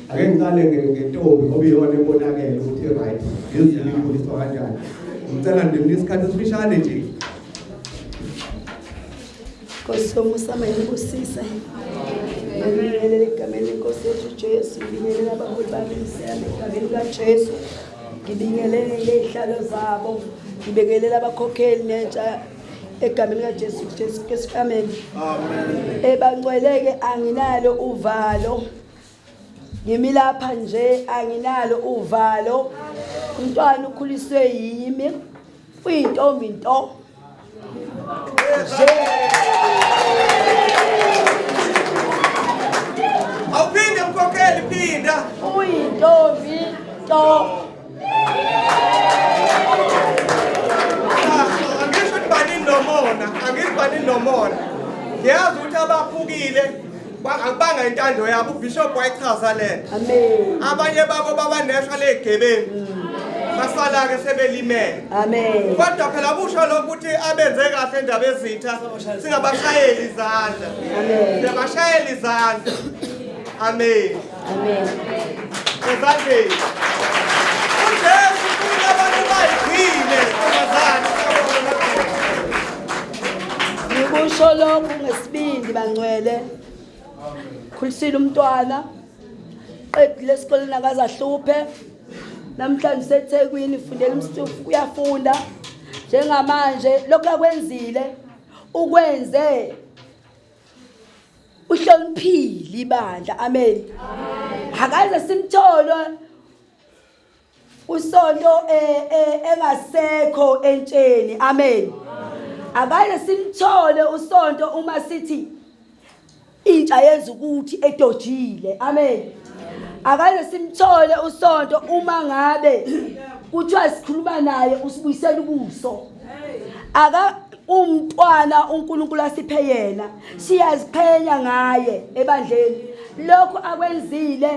ake ngqale ngentombi ngoba iyona ebonakele ukuthi right ngezinye ikhuliswa kanjani ngicela ndimnisikhathi esifishane nje Kosomusa mayibusisa ngibingelele egameni lenkosi yethu Jesu ngibingelele abaholi bamisiyane egameni kaJesu ngibingelele ngezihlalo zabo ngibingelele abakhokheli nentsha egameni kaJesu Kristu amen ebangcweleke anginalo uvalo ngimi lapha nje anginalo uvalo umntwana ukhuliswe yimi uyintombi nto Awuphinde mkhokheli phinda uyintombi nto angisho ukuthi bani nomona ngiyazi ukuthi abaphukile banga intando yabo ubishop wayichaza lento amen abanye babo babaneshwa legebeni basala ke sebelimele amen kodwa phela busho lokuthi abenze kahle indaba ezitha singabashayeli izandla amen singabashayeli izandla amen amen ezandleni uJesu kunabantu bayigcine abazali ngikusho lokhu ngesibindi bangcwele khulisile umntwana qedile esikoleni akazahluphe namhlanje seThekwini ufundela umstufu uyafunda njengamanje lokho akwenzile ukwenze uhloniphile ibandla amen akaze simthole usonto engasekho entsheni amen akaze simthole usonto uma sithi intsha yenza ukuthi edojile amen akaze simthole usonto uma ngabe kuthiwa sikhuluma naye usibuyisela ubuso aka umntwana uNkulunkulu asiphe yena siyaziqhenya ngaye ebandleni lokho akwenzile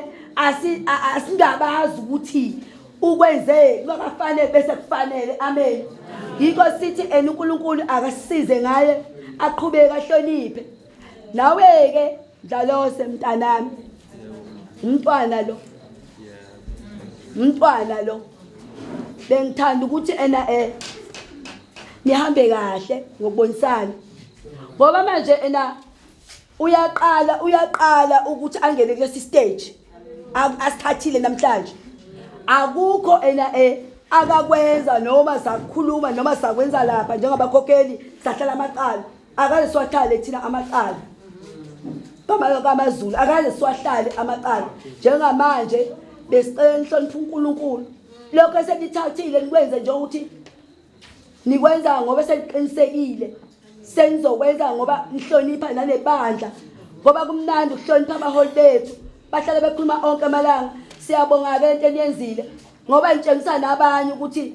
asingabazi ukuthi ukwenze kungafanele bese kufanele amen yiko sithi uNkulunkulu akasize ngaye aqhubeke ahloniphe nawe ke Dlalose mntanami umntwana lo bengithanda ukuthi nihambe kahle ngokubonisana ngoba manje uyaqala ukuthi angene kulesi stage asithathile namhlanje akukho akakwenza noma sakhuluma noma sakwenza lapha njengabakhokheli sahlala amaqala akaze siwahlale thina amaqala kamazulu akaze siwahlale amaqala njengamanje besicela inhlonipho uNkulunkulu lokho eselithathile nikwenze nje ukuthi nikwenza ngoba seliqinisekile senizokwenza ngoba nihlonipha nanebandla ngoba kumnandi ukuhlonipha abaholi bethu bahlala bekhuluma onke amalanga siyabonga ke into eniyenzile ngoba nitshengisa nabanye ukuthi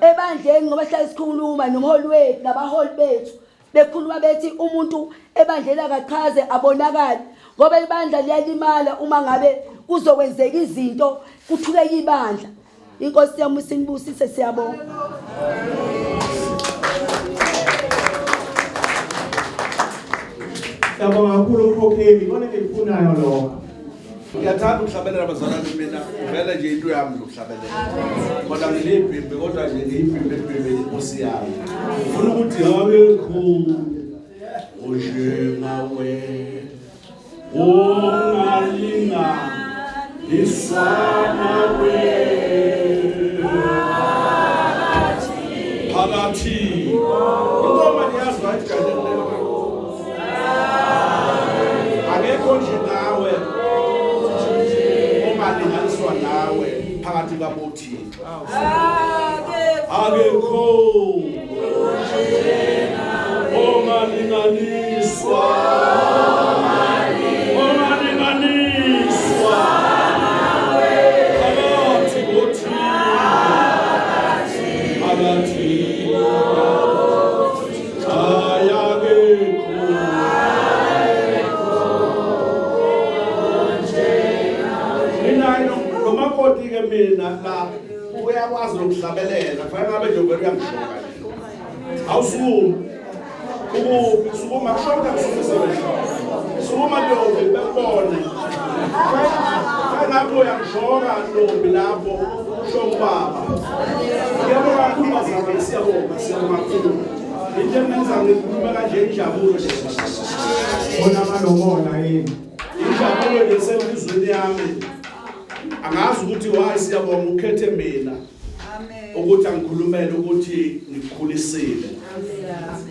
ebandleni ngoba sihlala sikhuluma nomholi wethu nabaholi bethu bekhuluma bethi umuntu ebandleni akachaze abonakala ngoba ibandla liyalimala uma ngabe kuzokwenzeka izinto kuthuleka ibandla inkosi yami usinibusise siyabonga Siyabonga kakhulu umkhokheli kone ngifunayo lo Ngiyathanda ukuhlabelela abazalwane mina vele nje into yami lokuhlabelela kodwa ngilibhimbi kodwa nje ngiyibhimbi ebhimbi inkosi yami ufuna ukuthi habe khulu ojemawe ongalinga isana we phakathi ingoma niyazwa ikanjani akekho nje nawe omalinganiswa nawe phakathi kabothixo akekho ongalinganiswa phakathi kothina nomakoti-ke mina la uyakwazi nokuhlabelela kufanele ngabe nje vele uyangishoka awusukuma ukuphi sukuma kushoda kusumisebenzi sukuma ntombi bekubone kufanele ngabe uyangishoka ntombi lapho usho ubaba ngiyabonga kakhulu bazalwane siyabonga kakhulu into engenza ngikhulume kanje injabulo Bona amalobona yini. injabulo lesemizweni yami angazi ukuthi why siyabonga ukhethe mina ukuthi angikhulumele ukuthi ngikukhulisile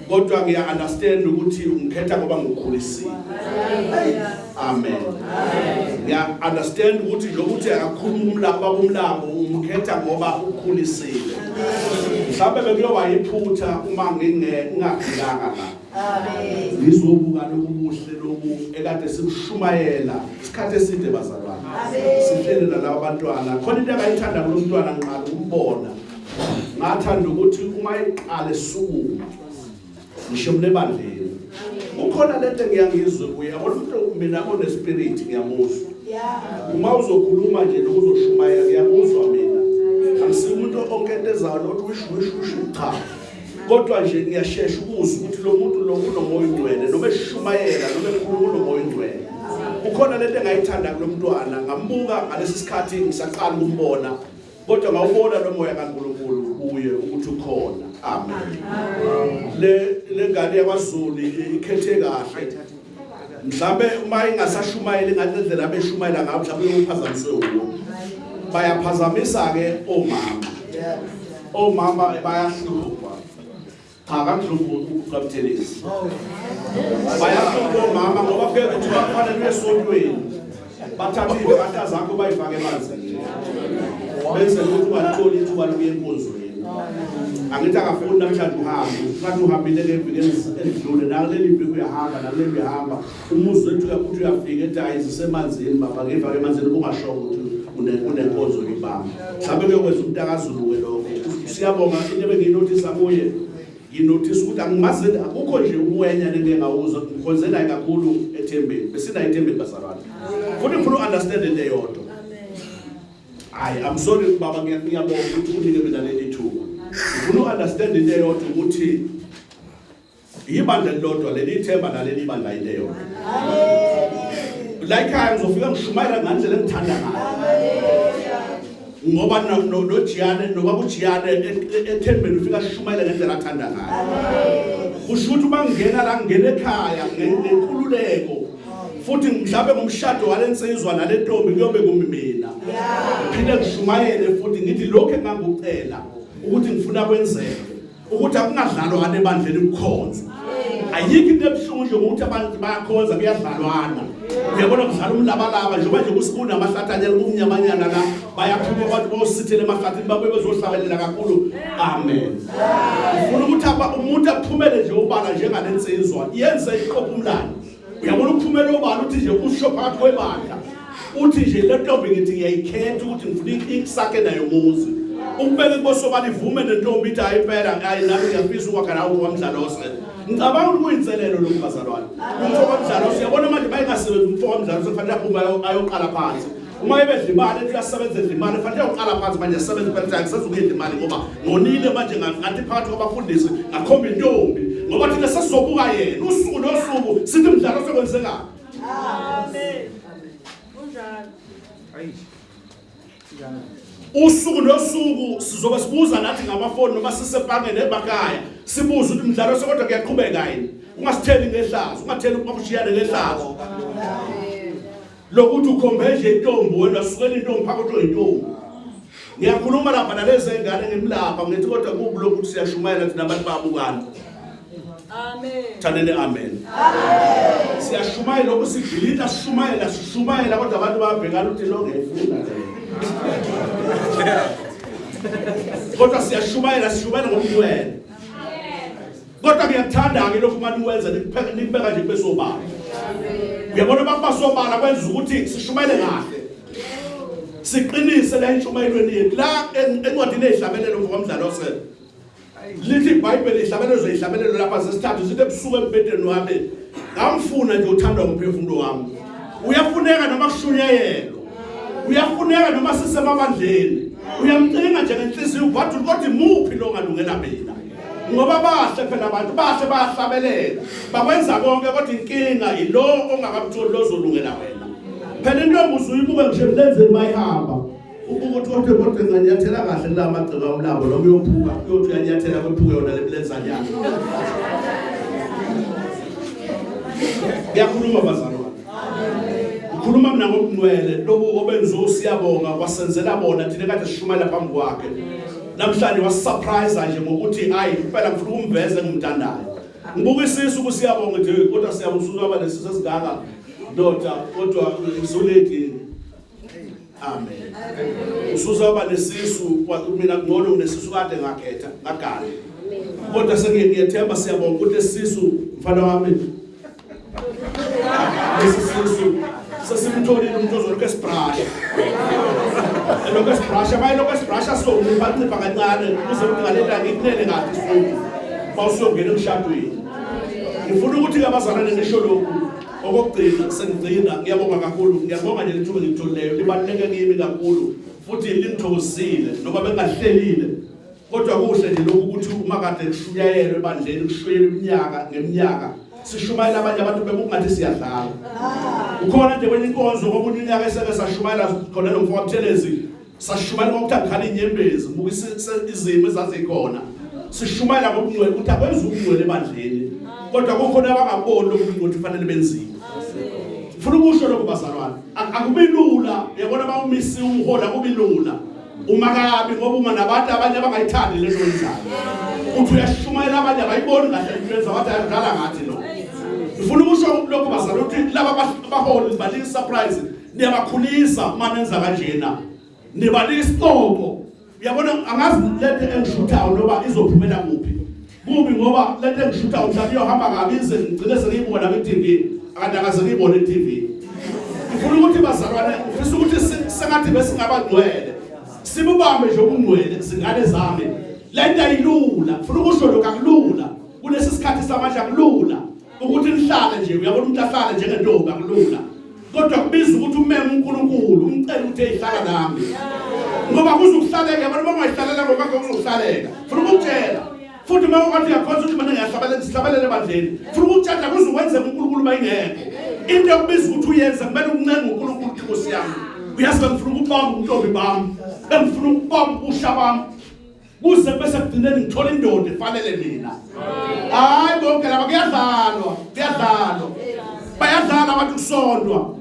kodwa ngiya understand ukuthi ungikhetha ngoba ngikukhulisile amen ngiya understand ukuthi lokuthi akakhuluma umlambo ungikhetha ngoba ukukhulisile mhlawumbe bekuyoba iphutha uma ngingakhulanga la ngizobuka lokubuhle lobu ekade sikushumayela isikhathi eside bazalwane sihlele nalabo bantwana khona into engayithanda kulo mntwana ngiqala ukumbona ngathanda ukuthi uma iqale sukuma ngishemle bandleni ukhona lento ngiyangizwe kuye yabona umuntu mina onespirit ngiyamuzwa uma uzokhuluma nje lokuzoshumayela ngiyamuzwa mina angisiyo umuntu onkentezayo nokuthi wishu cha kodwa nje ngiyashesha ukuzwa ukuthi lo muntu lo unomoya ingcwele noma eshumayela noma ekhuluma unomoya ingcwele ukhona lento engayithanda kulo mntwana ngambuka ngalesi sikhathi ngisaqala ukumbona kodwa ngawubona lo moya kaNkulunkulu kuye ukuthi ukhona amen le ngane yakwaZulu ikhethe kahle mhlawumbe uma ingasashumayeli ngalendlela abeshumayela ngayo mhlawumbe uphazamiswe uwo bayaphazamisa ke omama bayahlupha akahluphi ukukaphelisa bayahlupha omama ngoba kuke kuthiwa kufanele esontweni bathathile kanti zakho bayifake emanzini benze ukuthi bathole ithuba lokuya enkonzweni angithi akafuni namhlanje uhambe ngathi uhambile endlule nakuleli viki uyahamba nakuleli uyahamba umuzi wethu ukuthi uyafika ethi zisemanzini baba ngifake emanzini kungasho ukuthi unenkonzo libamba mhlawumbe kuyokwenza umuntu akaZulu-ke lokho siyabonga into ebengiyinothisa kuye nginothisa ukuthi angimazi akukho nje uwenya lento engawuzwa ngikhonzela kakhulu ethembeni besinayo ethembeni bazalwane futhi ngifuna uunderstand into eyodwa I'm sorry baba ngiyabonga ukuthi unike mina leli thuba ngifuna uunderstand into eyodwa ukuthi ibandla lodwa leli themba naleli bandla into eyodwa like ngizofika ngishumayela ngandlela engithanda ngayo ngoba nojiyane noba kujiyane ethembeni ufika sishumayela ngendlela athanda ngayo kusho ukuthi uma ngingena la ngingena ekhaya ngenkululeko futhi mhlawumbe ngomshado walensizwa nale ntombi kuyobe kumina phinde ngishumayele futhi ngithi lokho engangucela ukuthi ngifuna kwenzeke ukuthi akungadlalwa ebandleni ukukhonza ayikho into ebuhlungu nje ukuthi abantu bayakhonza kuyadlalwana uyabona kudlala umlabalaba njengoba nje kusikuna amahlathanyela kumnyamanyana la bayaphuma abantu bosithele emahlathini babe bezohlabelela kakhulu amen ufuna ukuthi umuntu aphumele nje ubala njengalensizwa yenze iqopha umlando uyabona ukuphumela ubala uthi nje usho phakathi kwebandla uthi nje le ntombi ngithi ngiyayikhetha ukuthi ngifuna ikusake nayo umuzi ukubeka kubosobala ivume nentombi ithi ayipela ayinami ngiyafisa ukwakha nawo kwamdlalose ngicabanga ukuyinselelo lokubazalwane umfoka mdlalo siyabona manje bayingasebenzi umfoka mdlalo sekufanele aphume ayoqala phansi uma ebedla imali ethi uyasebenzela imali fanele uqala phansi manje asebenze phela akusazukuyedla imali ngoba ngonile manje ngathi phakathi kwabafundisi ngakhomba intombi ngoba thina sesizobuka yena usuku nosuku sithi mdlalo sekwenzekani amen unjalo usuku nosuku sizobe sibuza nathi ngamafoni noma sisebhangeni emakhaya sibuza ukuthi mdlalo sekodwa kuyaqhubeka yini ungasitheli ngehlazo ungatheli ukushiyana ngehlazo lokuthi ukhombe nje intombi wena usukela intombi phakathi oyintombi ngiyakhuluma lapha nalezi ngane ngimlapha ngithi kodwa kubi lokuthi siyashumayela thina abantu babukana amen thanele amen amen siyashumayela lokhu sidilita sishumayela kodwa abantu babhekana ukuthi lo ngefuna kodwa siyashumayela ngomntwele. Kodwa ngiyakuthanda-ke lokhu manje wenza nikubeka nje kube sobala. Uyabona bakubasobala kwenza ukuthi sishumayele kahle. Siqinise la inshumayelweni yethu la encwadini ezihlabelelo ngokomdlalo ose. Lithi iBhayibheli ihlabelelo zoyihlabelelo lapha sesithathu sithi ebusuku embedeni wami ngamfuna nje uthandwa ngomphefumulo wami. Uyafuneka noma kushunyayelo. Uyafuneka noma sisemabandleni. Uyamcinga nje ngenhliziyo ukuthi kodwa imuphi lo ngalungela mina. Ngoba bahle phela abantu bahle bayahlabelela. Bakwenza konke kodwa inkinga ilo ongakabutholi lozolungela wena. Phela intombi uzuyibuke nje emlenzeni mayihamba. Ukuthi kodwa nganyathela kahle la magcika omlambo noma uyophuka uyothi uyanyathela kwephuke yona lemlenzana yakhe. Ngiyakhuluma bazalwane. Ngikhuluma mina ngobungcwele lobu obenza usiyabonga kwasenzela bona thina kade sishumayela phambi kwakhe. Namhlanje wasisurprise nje ngokuthi hayi impela ngifuna ukumveze ngimthandayo. Ngibuka isisu kusiyabonga nje kodwa siyabusuzwa balesiso esiganga ndoda kodwa isolate. Amen. Usuzwa balesisu mina ngcono nginesisu kade ngakhetha ngagala. Kodwa sengiyethemba siyabonga ukuthi esisu mfana wami. Esisu sesimtholile umuntu ozolokho esibhrasha. Lokho esibhrasha maye lokho esibhrasha so ngiphancipha kancane ukuze ungalela ngikunene kahle isifundo. Bawusongena emshadweni. Ngifuna ukuthi ke abazalwane ngisho lokhu okugcina sengigcina ngiyabonga kakhulu ngiyabonga nje lithuba ngitholeleyo libaluleke kimi kakhulu futhi lingithokozile noma bengahlelile kodwa kuhle nje lokhu ukuthi uma kade kushunyayelwe ebandleni kushuyela iminyaka ngeminyaka sishumayela abanye abantu bekungathi siyadlala. Ukhona nje kwenye inkonzo ngoba unyaka eseke sashumayela khona nomfo wabuthelezi sashumayela ngokuthi akukhala inyembezi ngibukisa izimo ezazikhona sishumayela ngokungcwele ukuthi akwenza ukungcwele ebandleni kodwa kukhona abangaboni lokhu ukuthi kufanele benziwe. Ufuna ukusho lokho bazalwane akubi lula uyabona bawumisi uhola kubi lula umakabi ngoba uma nabantu abanye abangayithandi lento yenzayo uthi uyashumayela abanye abayiboni kahle into yenza wathi ayadlala ngathi lo. Ufuna ukusho lokho bazalwane ukuthi laba abaholi balika surprise niyabakhulisa manenza kanjena nibalika isixoko. Uyabona angazi lento engishuthayo noba izophumela kuphi kubi ngoba lento engishuthayo mhlawumbe iyohamba kabi ize ngigcine sengiyibona ku-TV akade akaze ngiyibone ku-TV. Ufuna ukuthi bazalwane ufisa ukuthi sengathi besingabangcwele sibubambe nje ubungcwele zingane zami lento ayilula. Ufuna ukusho lokho akulula kulesi sikhathi samanje akulula ukuthi nihlale nje uyabona umuntu ahlale njengentombi akulula kodwa kubiza ukuthi umeme uNkulunkulu umcela ukuthi eyihlala nami ngoba kuzokuhlaleka yabona bangayihlalela ngokwakho kuzokuhlaleka. Ufuna ukutshela futhi uma ukathi uyakhonza ukuthi mina ngiyahlabelela ebandleni ufuna ukutshela kuzokwenza uNkulunkulu bayingekho into yokubiza ukuthi uyenze kumele uncenga uNkulunkulu Nkosi yami. Uyazi bengifuna ukubamba umntombi bami bengifuna ukubamba ubusha bami kuze bese kugcineni ngithola indoda efanele mina. Hayi bonke laba kuyadlalwa bayadlala abantu kusondwa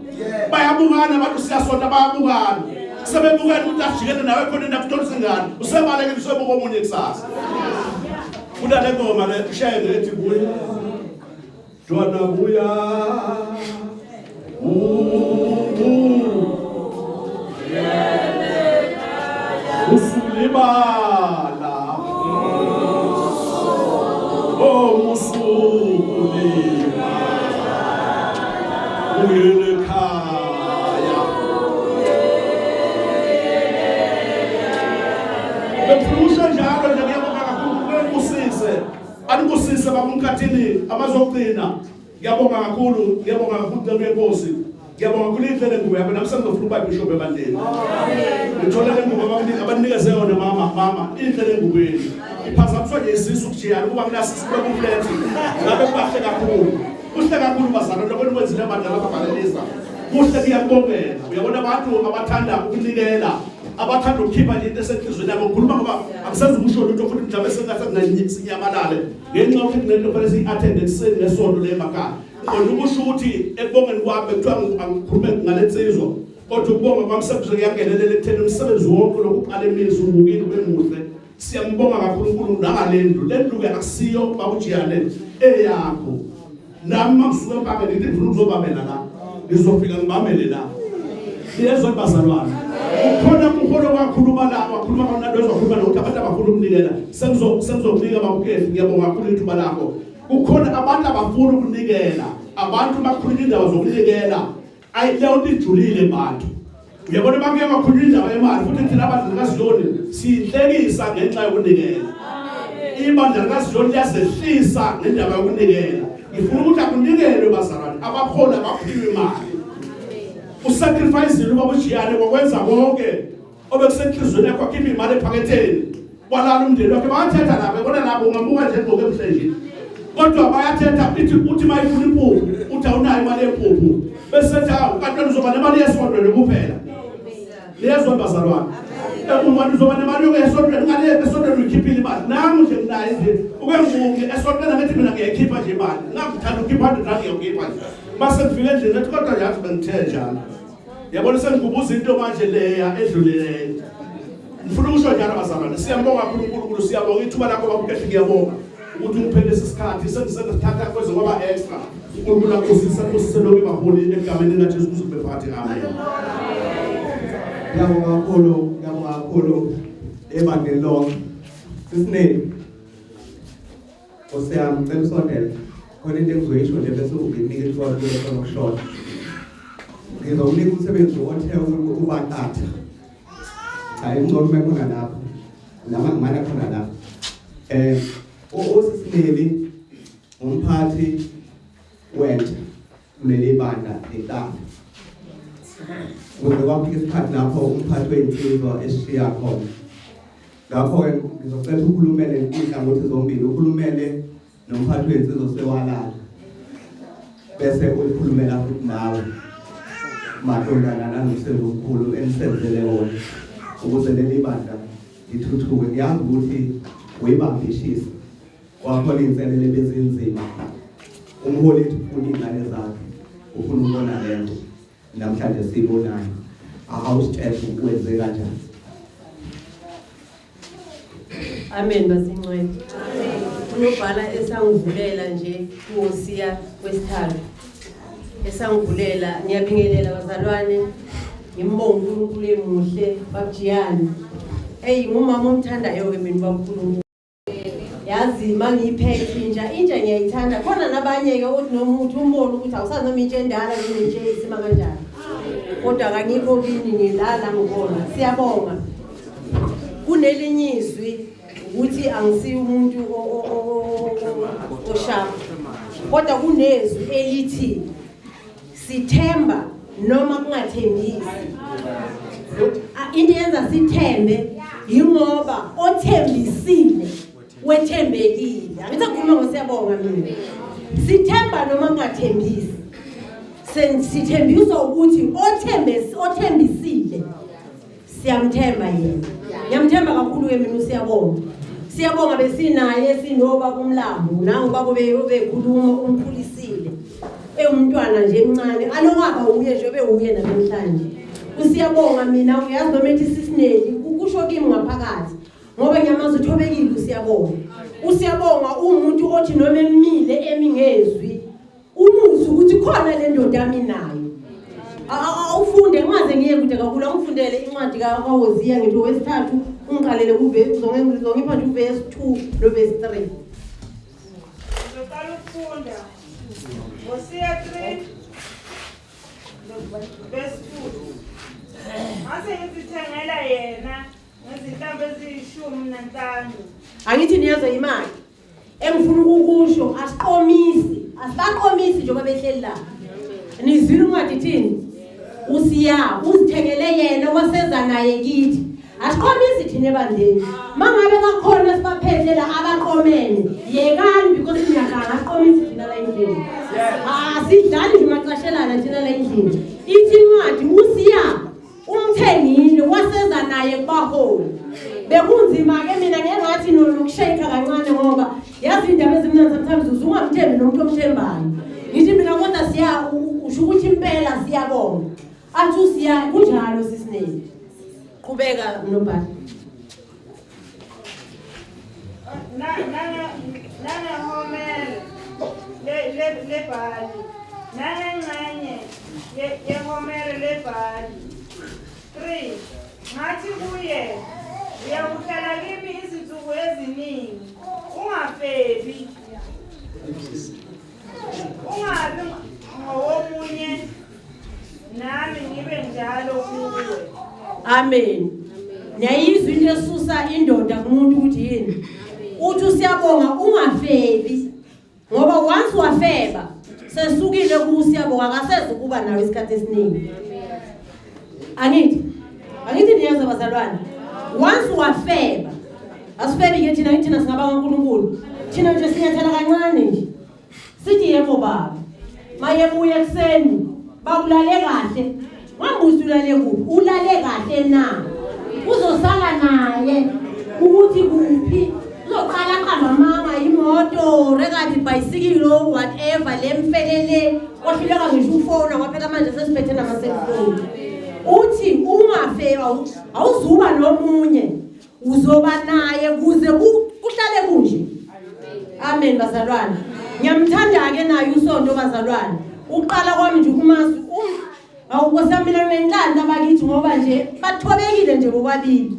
bayabukana abantu siyasonda bayabukana sebebukana ukuthi ajikele nawe khona indafuthola singane usebaleke usebuka omunye kusasa. Udale ngoma le ushaye ngethi buya Dwana buya usulibala musulibala uyele khaya befusha njalo nje ngiyabonga kakhulu kusise anikusise babumkhathini amazogcina. Ngiyabonga kakhulu ngeNkosi. Ngiyabonga kulindlela nguwe yabo namhlanje ngifuna ukuba bishop ebandleni. Ngithola le ngubo abanikeze yona mama indlela engubeni. Iphazamiswa nje isisu kujiyana kuba kunasisi kubeflat. Ngabe kubahle kakhulu. Kuhle kakhulu bazalwane lokho nikwenzile abadala ababalelisa. Kuhle kuyabongela. Uyabona abantu abathanda ukunikela abathanda ukukhipha into esenhlizweni yabo ngikhuluma ngoba akusenza ukusho lutho futhi mhlawumbe sengathi kunanyisinyamalale ngenxa yokuthi kunento kufanele siyi-attendance nesonto lemakhaya. Kodwa ukusho ukuthi ekubongeni kwami kuthiwa angikhulume ngale nsizwa kodwa ukubonga kwami sekuzongenelela ekutheni umsebenzi wonke lokuqala emini ubukile bemuhle. Siyambonga kakhulu uNkulunkulu nangale ndlu le ndlu-ke akusiyo babujiyane eyakho nami mangisuke empameni ngifuna ukuzobamela la ngizofika ngibamele la. Yezwa bazalwane ukhona umholo wakhuluma la wakhuluma kaNado ezokhuluma nokuthi abantu abafuna ukunikela sengizokunika babukeli ngiyabonga kakhulu ithuba lakho kukhona abantu abafuna ukunikela abantu bakhuluma indaba zokunikela leyo nto ijulile bantu uyabona bakuye bakhuluma indaba yemali futhi thina abantu kaZiyoni siyihlekisa ngenxa yokunikela ibandla likaZiyoni liyasehlisa ngendaba yokunikela ngifuna ukuthi akunikelwe bazalwane abakhona bakhiphe imali usacrifice ubaba uJiyane wakwenza konke obekusenhlizweni yakho akhiphe imali ephaketheni walala umndeni wakhe bayathetha lapha yabona lapho ungamuka nje egqoke emhlanje kodwa bayathetha uthi mayifuna impuphu uthi awunayo imali yempuphu bese ethi kanti uzoba nemali yesondlo kuphela liyezwa bazalwane umuntu uzoba nemali yesondlo ngale esondlo ukhiphile imali nami nje nginayo nje ukwenguke esondlo ngathi mina ngiyakhipha nje imali ngikuthanda ukhipha 100 rand ngiyokhipha nje base ngifike endlini ethi kodwa yazi bengithe njalo yabona sengikubuza into manje leya edlulileyo ngifuna ukusho njalo bazalwane siyambonga uNkulunkulu siyabonga ithuba lakho babukhehle ngiyabonga ukuthi ungiphelele isikhathi sengisithatha kwezo ngoba extra uNkulunkulu akusisa kusiselo ibaholi egameni likaJesu Kristu bephakathi amen ngiyabonga kakhulu ebandleni lonke sisineni osiyami cela usondele khona into engizoyisho nje bese ubinike ithuba lokushoda ngizowunika umsebenzi othe ubaqatha hayi ngcono mekhona lapha nama ngimana khona lapha osisineli umphathi wethu kuleli banda letanga kwafika isikhathi lapho umphathi wensizwa eshiya khona ngakho-ke ngizocela ukhulumele inhlangothi zombili ukhulumele nomphathi wensizwa sewalala bese ukhulumela futhi nawe maqondana nanomsebenzi omkhulu enisenzele wona ukuze leli banda lithuthuke ngiyazi ukuthi uyibambishisa wakhona inselele bezinzima umholi ethu ufuna iy'ngane zakhe ufuna ukubona le nto namhlanje siyibonayo awusitshela ukwenze kanjani. Amen basingcwele. Unobhala esangivulela nje kuwosiya kwesithathu esangivulela ngiyabingelela bazalwane ngimbonga uNkulunkulu emuhle babujiyani ngumama omthandayo ke mina babuNkulunkulu yazi mangiyiphethe inja ngiyayithanda khona nabanye ke uthi nomuntu umbone ukuthi awusanoma intshe endala nje isima kanjani kodwa kangikho kini ngilala ngibona siyabonga kunelinyizwi ukuthi angisiyo umuntu oshapa kodwa kunezwi elithi sithemba noma kungathembisi into yenza sithembe ingoba othembisile wethembekile angithi ngikhuluma ngosiyabonga mina sithemba noma kungathembisi sithembisa ukuthi othembisile siyamthemba yena ngiyamthemba kakhulu ke mina siyabonga besinaye sinobaba umlambo nawo babo bekhuluma umkhulisile umntwana nje emncane alokaba uye nje bewuye namhlanje usiyabonga mina uyazi noma ethi sisineli ukusho kimi ngaphakathi ngoba ngiyamazi uthobekile usiyabonga umuntu othi noma emile emingezwi umuzi ukuthi khona le ndoda yami nayo awufunde ngaze ngiye kude kakhulu angifundele incwadi kaHosea ngithi wesithathu ungiqalele uzongipha nje uverse 2 no verse 3 Ngizocela ukufunda Hosea 3 verse 2 Mase ngizithengela yena ngezinhlamvu eziyishumi-nanhlanu angithi niyazo imali engifuna ukukusho asibaqomisi njengoba behleli la nizwile incwadi ithini uzithengele yena waseza naye kithi asiqomisi thina ebandeni mangabe bakhona sibaphethe la abaqomene yekani because niyadlala aqomisi thina la endlini asidlali nje maqashelana thina la endlini ithi incwadi umthengile waseza naye kubaholi bekunzima ke mina ngeke ngathi nokushayika kancane ngoba yazi indaba ezimnandi sometimes uzungamthembi nomuntu omthembayo ngithi mina kodwa usho ukuthi impela siyabonga athi kunjalo sisinele qhubeka nobhala nana homele lebhali nana ngxenye yehomere lebhali 3 ngathi kuye uyakuhlala kimi izinsuku eziningi ungafebi ungabi ngowomunye nami ngibe njalo kuwe. Amen. Niyayizwa into esusa indoda kumuntu ukuthi yini? Uthi usiyabonga ungafebi. Ngoba once wafeba sesukile kusiyabonga akaseze kuba nawo isikhathi esiningi. Angithi niyazi bazalwane. Once wafeba asifebi ke thina singabanga uNkulunkulu. Thina nje sinyathela kancane nje. Sithi yebo baba. Maye buye ekseni bakulale kahle. Ngambuza ulale kuphi? Ulale kahle na? Uzosala naye ukuthi kuphi? Uzoqala qamba mama imoto, rekabi bicycle whatever lemfelele. Ohluleka ngisho ufona kwaphela manje sesiphethe nama cellphone. Uthi ungafeba awuzuba nomunye uzoba naye kuze kuhlale kunje. Amen bazalwane. Ngiyamthanda ke naye usonto bazalwane. Uqala kwami nje kumazi awukosamina menhlanda bakithi ngoba nje bathobekile nje bobabili.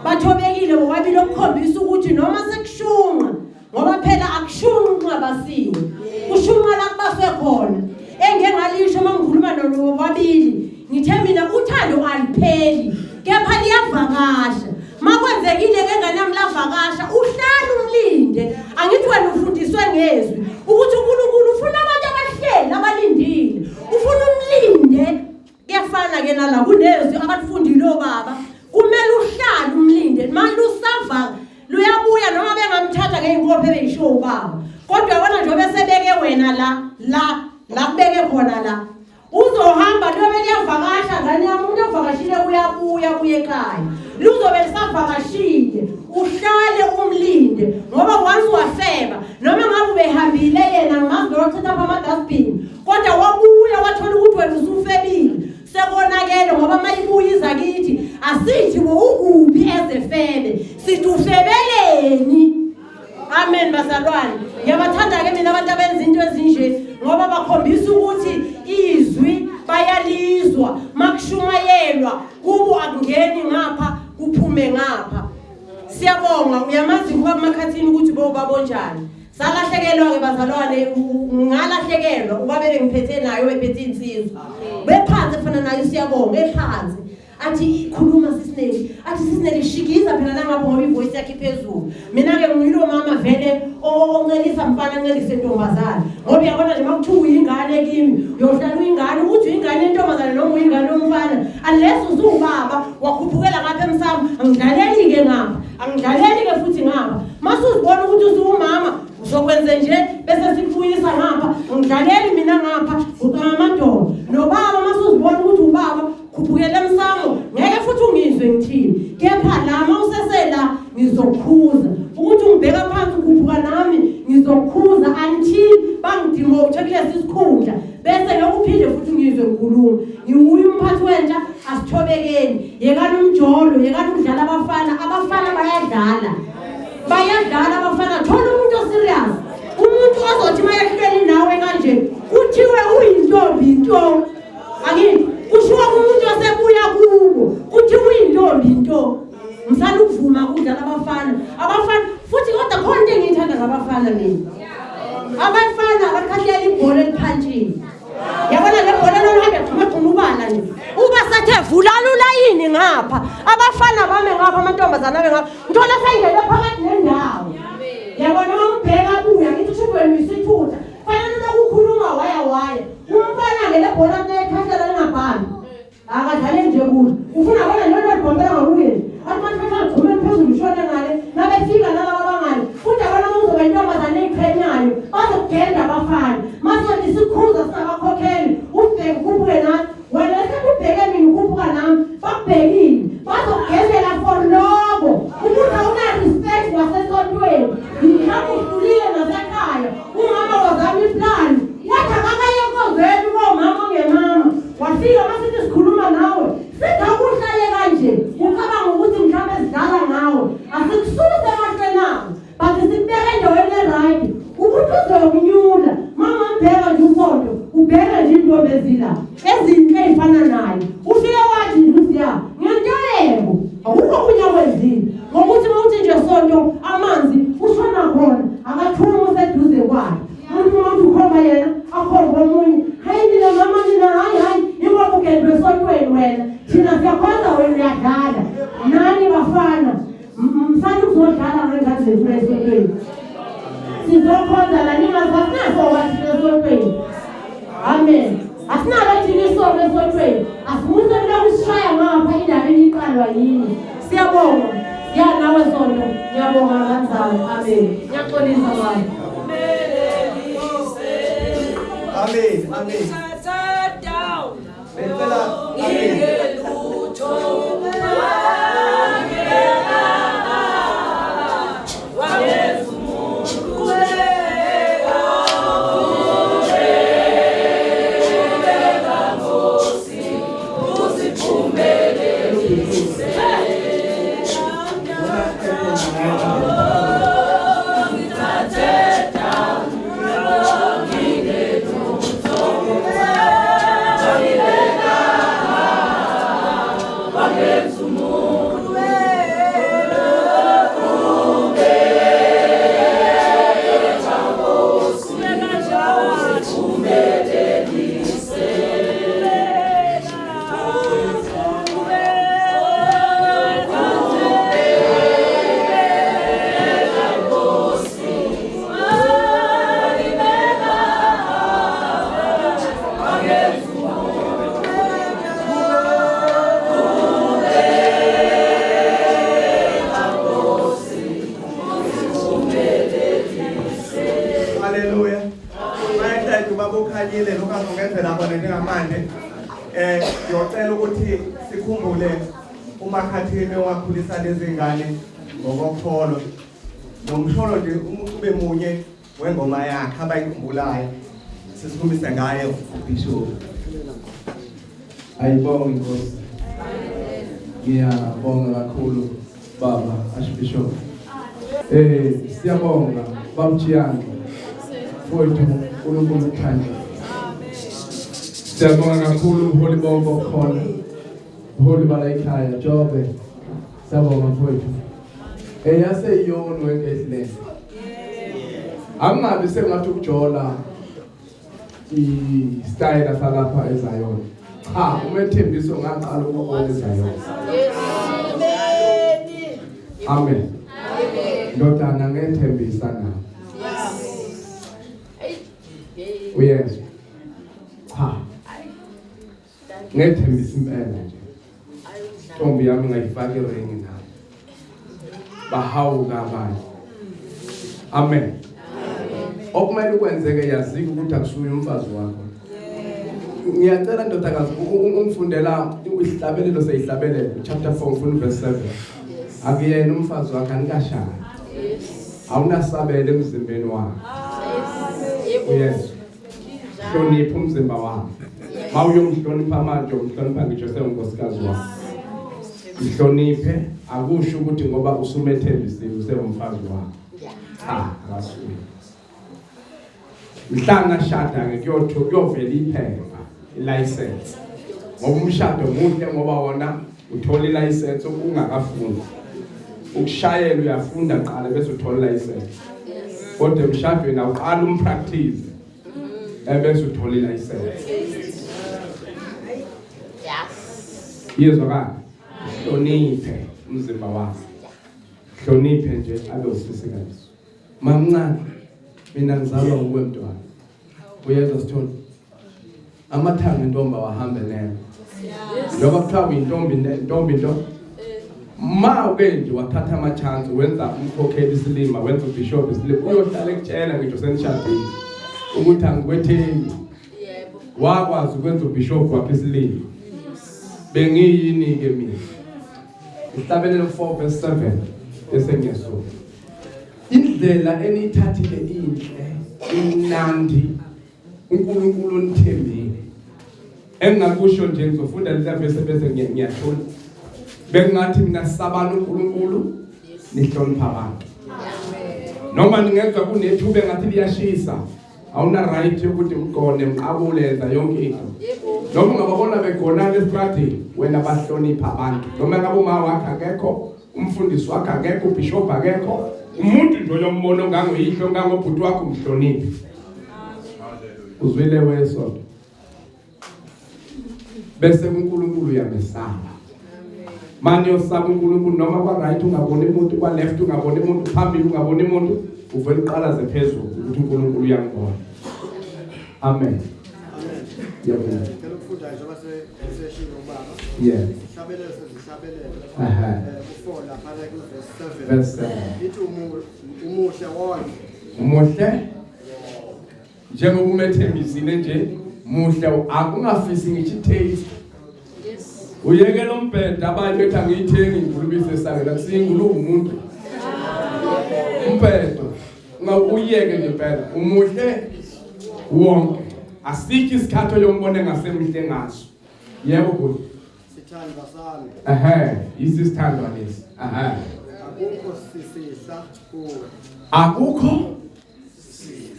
Bathobekile bobabili okukhombisa ukuthi noma sekushunqa ngoba phela akushunqa basiwe. Kushunqa la kubaswe khona. Engengalisho mangikhuluma nobabili. Ngithe mina uthando alipheli kepha liyavakasha. Makwenzekile ke nganami lavakasha uhlala umlinde. Angithi wena ufundiswe ngezwi ukuthi uNkulunkulu ufuna abantu abahleli abalindile. Ufuna umlinde kuyafana ke nala kunezwi abalifundile obaba. Kumele uhlale umlinde manje usava luyabuya noma bengamthatha ngeinkophe beyisho ubaba. Kodwa yona nje besebeke wena la kubeke khona la. Uzohamba lobe liyavakasha ngani yami umuntu ovakashile uyabuya kuye ekhaya. Luzobe lisavakashile uhlale umlinde ngoba once wafeba noma ngabe ubehambile yena ngazi lokuchitha ama dustbin kodwa wabuya wathola ukuthi wena usufebile sekonakele ngoba mayibuyiza kithi asithi ukuphi ezefebe sithi ufebeleni. Amen bazalwane. Ngiyabathanda ke mina abantu abenza into ezinje ngoba bakhombisa ukuthi izwi bayalizwa makushumayelwa kubo akungeni ngapha kuphume ngapha. Siyabonga uyamazi kuba emakhathini ukuthi bobabonjani. Salahlekelwa ke bazalwane ngalahlekelwa ubabe bengiphethe nayo bephethe insizwa. Bephansi fana nayo siyabonga ephansi. Athi khuluma sisineli athi sisineli shikiza phela nangapho ngoba ivoice yakhe iphezulu. Mina ke ngiyilo mama vele oncelisa mfana ncelise ntombazana ngoba uyabona nje makuthiwa uyingane kimi uyohlala uyingane ukuthi uyingane yentombazana noma uyingane yomfana unless uzubaba wakhuphukela ngapha emsamo angidlaleli ke ngapha angidlaleli ke futhi ngapha masuzibona ukuthi usumama uzokwenza nje bese sikufuyisa ngapha angidlaleli mina ngapha uqhamadolo nobaba masuzibona ukuthi ubaba khuphukela emsamo ngeke futhi ungizwe ngithini kepha lama usesela ngizokhuza ukuthi ungibheka phansi ukhuphuka nami ngizokhuza until bangidimote kulesi sikhundla bese lokuphinde futhi ngizwe ngikhuluma ngiwuye umphathi wentsha asithobekeni yekani umjolo yekani udlala abafana bayadlala abafana thola umuntu oserious umuntu ozothi mayehleli nawe kanje kuthiwe uyintombi into angithi kushiwa umuntu osebuya kubo kuthi uyintombi msala ukuvuma kudlala abafana futhi kodwa khona into engiyithanda ngabafana mina abafana abakhathela ibhola eliphantshiwe yabona le bhola lohambe xhumaxhuma ubala nje uba sathe vulala ulayini ngapha abafana bame ngapha amantombazana abe ngapha ngithola sayingele phakathi nendawo yabona umbheka buya ngithi shubweni isithutha fanele ukukhuluma waya umfana ngele bhola lekhathela lengabhani akadlale nje kulo ufuna bona lona libhombela ngakuye amantombazana agcuma phezulu shona ngale nabefika laba abangani futhi abona uzoba intombazana eqhenyayo bazokugenda abafana masothi sikhuza sabakhokheli ubheke kuphuke nathi wena sekubheke mina ukuphuka nami bakubhekile bazokugendela for lobo umuntu awuna respect sizokhonza esontweni. Sizokhonza la ningazasinasokwa thina esontweni. Amen. Asinalo thina isonto esontweni. Asifuni lokusishaya ngapha indabeni iqalwa yini. Siyabonga. Nawe sonto. Ngiyabonga kanjalo. Amen. Ngiyaxolisa baba. Amen. Amen. Ngiyocela ukuthi sikhumbule umakhathini owakhulisa lezi ngane ngokokholwa. Nomsholo nje umuntu bemunye wengoma yakhe abayikhumbulayo. Sisikhulise ngayo uBishop. Ayibonga inkosi. Ngiyabonga kakhulu baba Archbishop. Siyabonga bamjiyanga. Mfowethu uNkulunkulu ukhanye. Siyabonga kakhulu uHoly Bombo khona. UHoly Balayikhaya Jobe. Siyabonga mfowethu. Yase iyona wengehlele. Angabe sengathi ukujola i-style salapha eZion. Cha, umethembiso ngaqala ukubona eZion. Amen. Ndodana ngethembisa na. Uyezwa. Cha. Ngethembisa impela nje. Ntombi yami ngayifaka iring na. Bahawuka abantu. Amen. Okumele ukwenzeke yazika ukuthi akusuye umfazi wakho. Ngiyacela ndodakazi ungifundela isihlabelelo seyihlabelelo chapter 4 verse 7. Akuyena umfazi wakhe anikashaya. Awunasabele emzimbeni wakho. Yes. Hlonipha umzimba wakho. Mawuyomhlonipha manje umhlonipha ngisho sengonkosikazi wakho. Ihloniphe akusho ukuthi ngoba usumethembisile usewumfazi wakho. Cha, akasuye. Mhlanga shada kuyovela iphepha ilicense. Ngoba umshado muhle ngoba wona uthola ilicense ungakafundi. Ukushayela uyafunda qala bese uthola ilicense. Kodwa emshadweni awuqala umpractice. Bese uthola ilicense. Yezwa ka? Hloniphe umzimba wakho. Hloniphe nje abe usisikazi. Mamncane mina ngizalwa nguwe mntwana. Uyezwa Sithole? Amathanga intombi wahambe nayo. Ngoba kuthiwa intombi into. Ma uke nje wathatha ama chance wenza umkhokheli isilima, wenza ubishop isilima. Uyohlala ekutshela ngisho senishadile ukuthi angikwethembi. Yebo. Wakwazi ukwenza ubishop wakhe isilima. Bengiyini ke mina. Isihlabelelo 4 verse 7 bese ngiyasoka. Indlela eniyithathile inhle, imnandi, uNkulunkulu onithembile. Engakusho nje ngizofunda lesi bese ngiyathola. Bengathi mina sisabana uNkulunkulu, nihlonipha abantu. Noma ningezwa kunethuba engathi liyashisa, awuna right ukuthi mgone mqabuleza yonke into. Noma ungababona begona lesitrategi, wena bahlonipha abantu. Noma ngabe uma wakhe akekho, umfundisi wakhe akekho, ubishop akekho, umuntu nje oyombono nganguyihlo ngangobhuti wakho umhloniphi. Uzwile wesonto. Bese uNkulunkulu uyamesaba. manje usaba uNkulunkulu noma kwa right ungaboni umuntu kwa left ungaboni umuntu phambili ungaboni umuntu uvela iqalaze phezulu ukuthi uNkulunkulu uyangibona. Amen. Yabona. Yeah. Verse 7. Umuhle njengoba umethembisile nje muhle akungafisi ngithi taste. Uyeke lo mbheda abantu ethi angiyithengi ngivulubise esangela kusingulu umuntu. Umbheda ungawuyeke nje phela umuhle wonke. Asikho isikhathi yombone ngasemhle ngaso. Yebo kuthi. Sithandwa sami. Isisithandwa lesi. Akukho sisihla kuwe. Akukho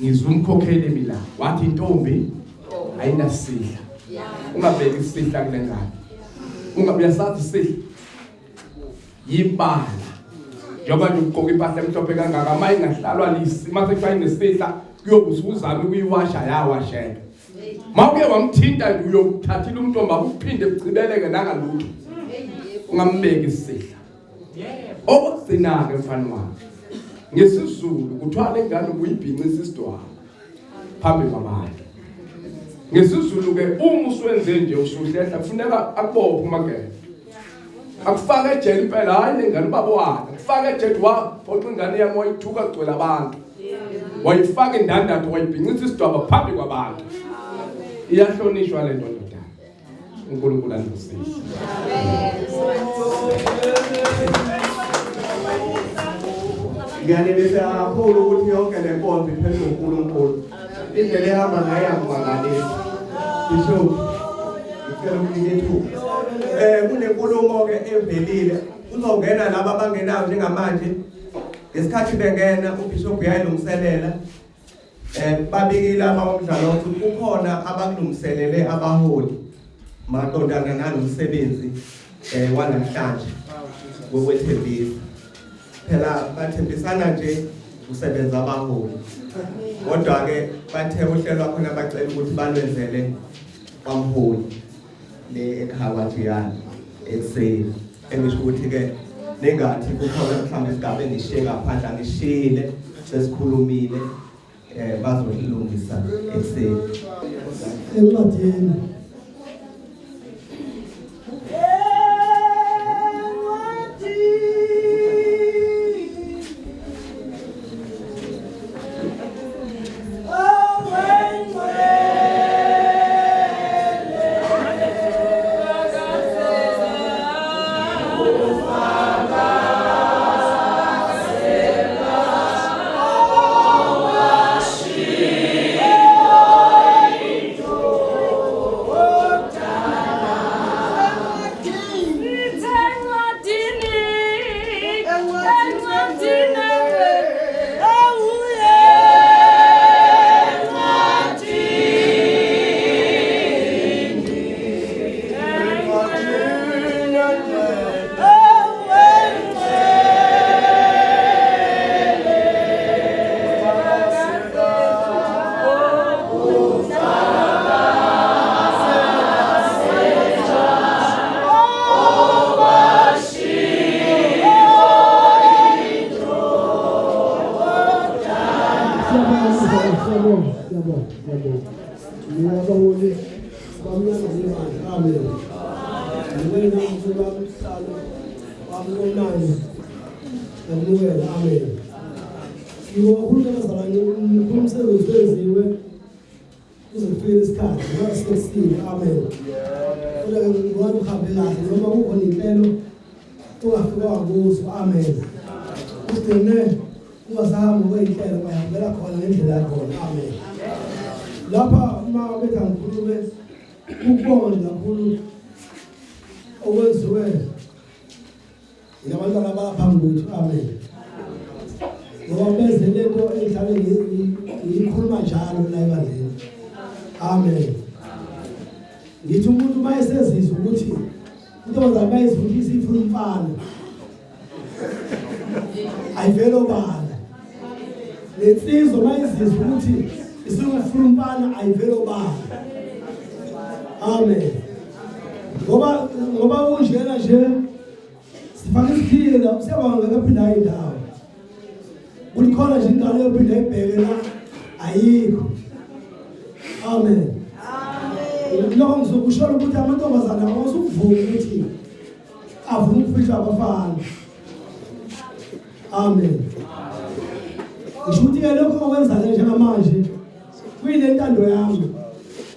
ngizumkhokhele mina. Wathi intombi ayinasihla. Ungabeki isihla kule ngane. Ungabiyasathi isihla. Yibala. Njoba nje ugqoka impahla emhlophe kangaka ama ingahlalwa lisi mase kufa inesihla kuyokusuzama ukuyiwasha yawashela. Mawuke wamthinta uyokuthathila umuntu mabuphinde bucibeleke nangalutho. Ungambeki isihla. Okugcina ke mfana wami. NgesiZulu kuthiwa lengane uyibhinqisa isidwaba phambi kwabantu. NgesiZulu ke uma uswenze nje usuhlehla kufuneka akubophe umagebe. Akufaka ejele impela hayi lengane babona. Akufaka ejele waphoxa ingane yami wayithuka gcwele abantu. Wayifaka indandatho wayibhinqisa isidwaba phambi kwabantu. Iyahlonishwa le nto ndoda. uNkulunkulu andisize. Ngiyanelisa kakhulu ukuthi yonke le nkonzo iphethwe uNkulunkulu. Indlela ehamba ngayo yangimangalisa. Bishop, ngicela ukunike ithuba. Kunenkulumo ke evelile. Uzongena laba abangenayo njengamanje. Ngesikhathi bengena uBishop uyayilungiselela. Babikile abamdlalo ukuthi kukhona abakulungiselele abaholi. Maqondana nalomsebenzi wanamhlanje wokwethembisa. Phela bathembisana nje usebenza abaholi. Kodwa ke bathe uhlelo khona bacela ukuthi balwenzele kwamholi le ekhawathu yani ekseni. Engisho ukuthi ke nengathi kukhona mhlawumbe isigaba engishiye ngaphandle angishile sesikhulumile bazolungisa ekseni. Encwadini lapha uma betha ngikhulume ukubonga kakhulu okwenziwe ngabantwana abaphambi kwethu. Amen. Ngoba benze lento ehlale ngiyikhuluma njalo la ebandleni. Amen. Ngithi umuntu mayesezizwa ukuthi intombazana mayezifundisa ifuna umfana ayivele obala. Lensizwa mayezizwa ukuthi isifuna umfana ayivele obala. Amen. Ngoba unjena nje sifake isiphile la siyabanga ngakaphinda indawo kulikhona nje ingane yophinda ibheke la ayikho amen lokho ngizokushona ukuthi amantombazane awasukuvuma ukuthi avume ukufihla abafana amen ngisho ukuthi-ke lokho okwenza-ke njengamanje kuyile ntando yami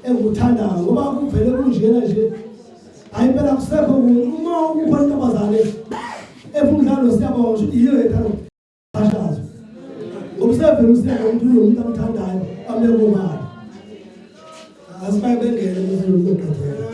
engikuthandayo ngoba kuvele kunjena nje hayi phela kusekho uma kukhona intombazane efumdlalo siyabonga ukuthi yiyo ethanda ukuxhashazwa ngobusevele usiyabonga ukuthi unomuntu amthandayo amekubani asibaye bengene muzokugqathela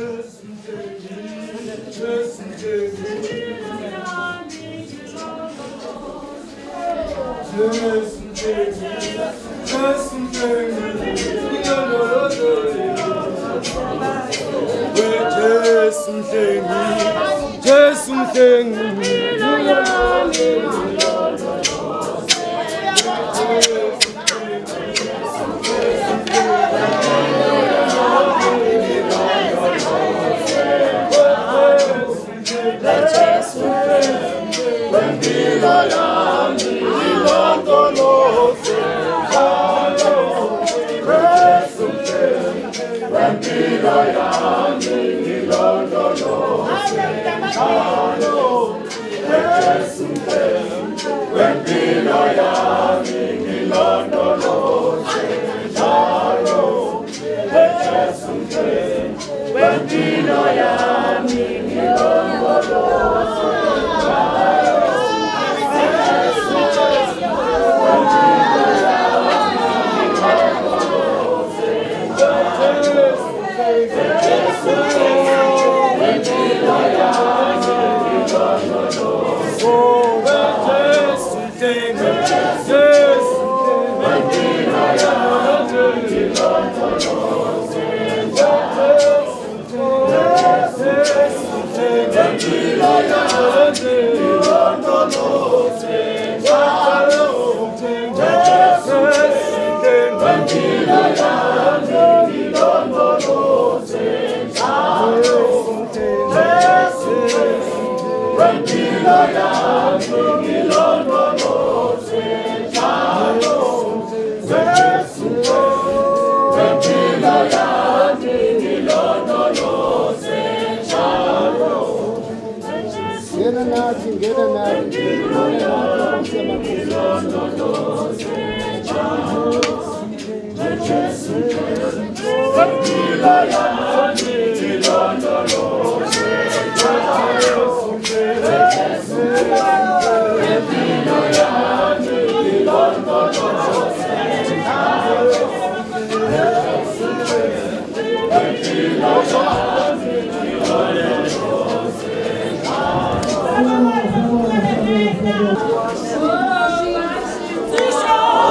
Show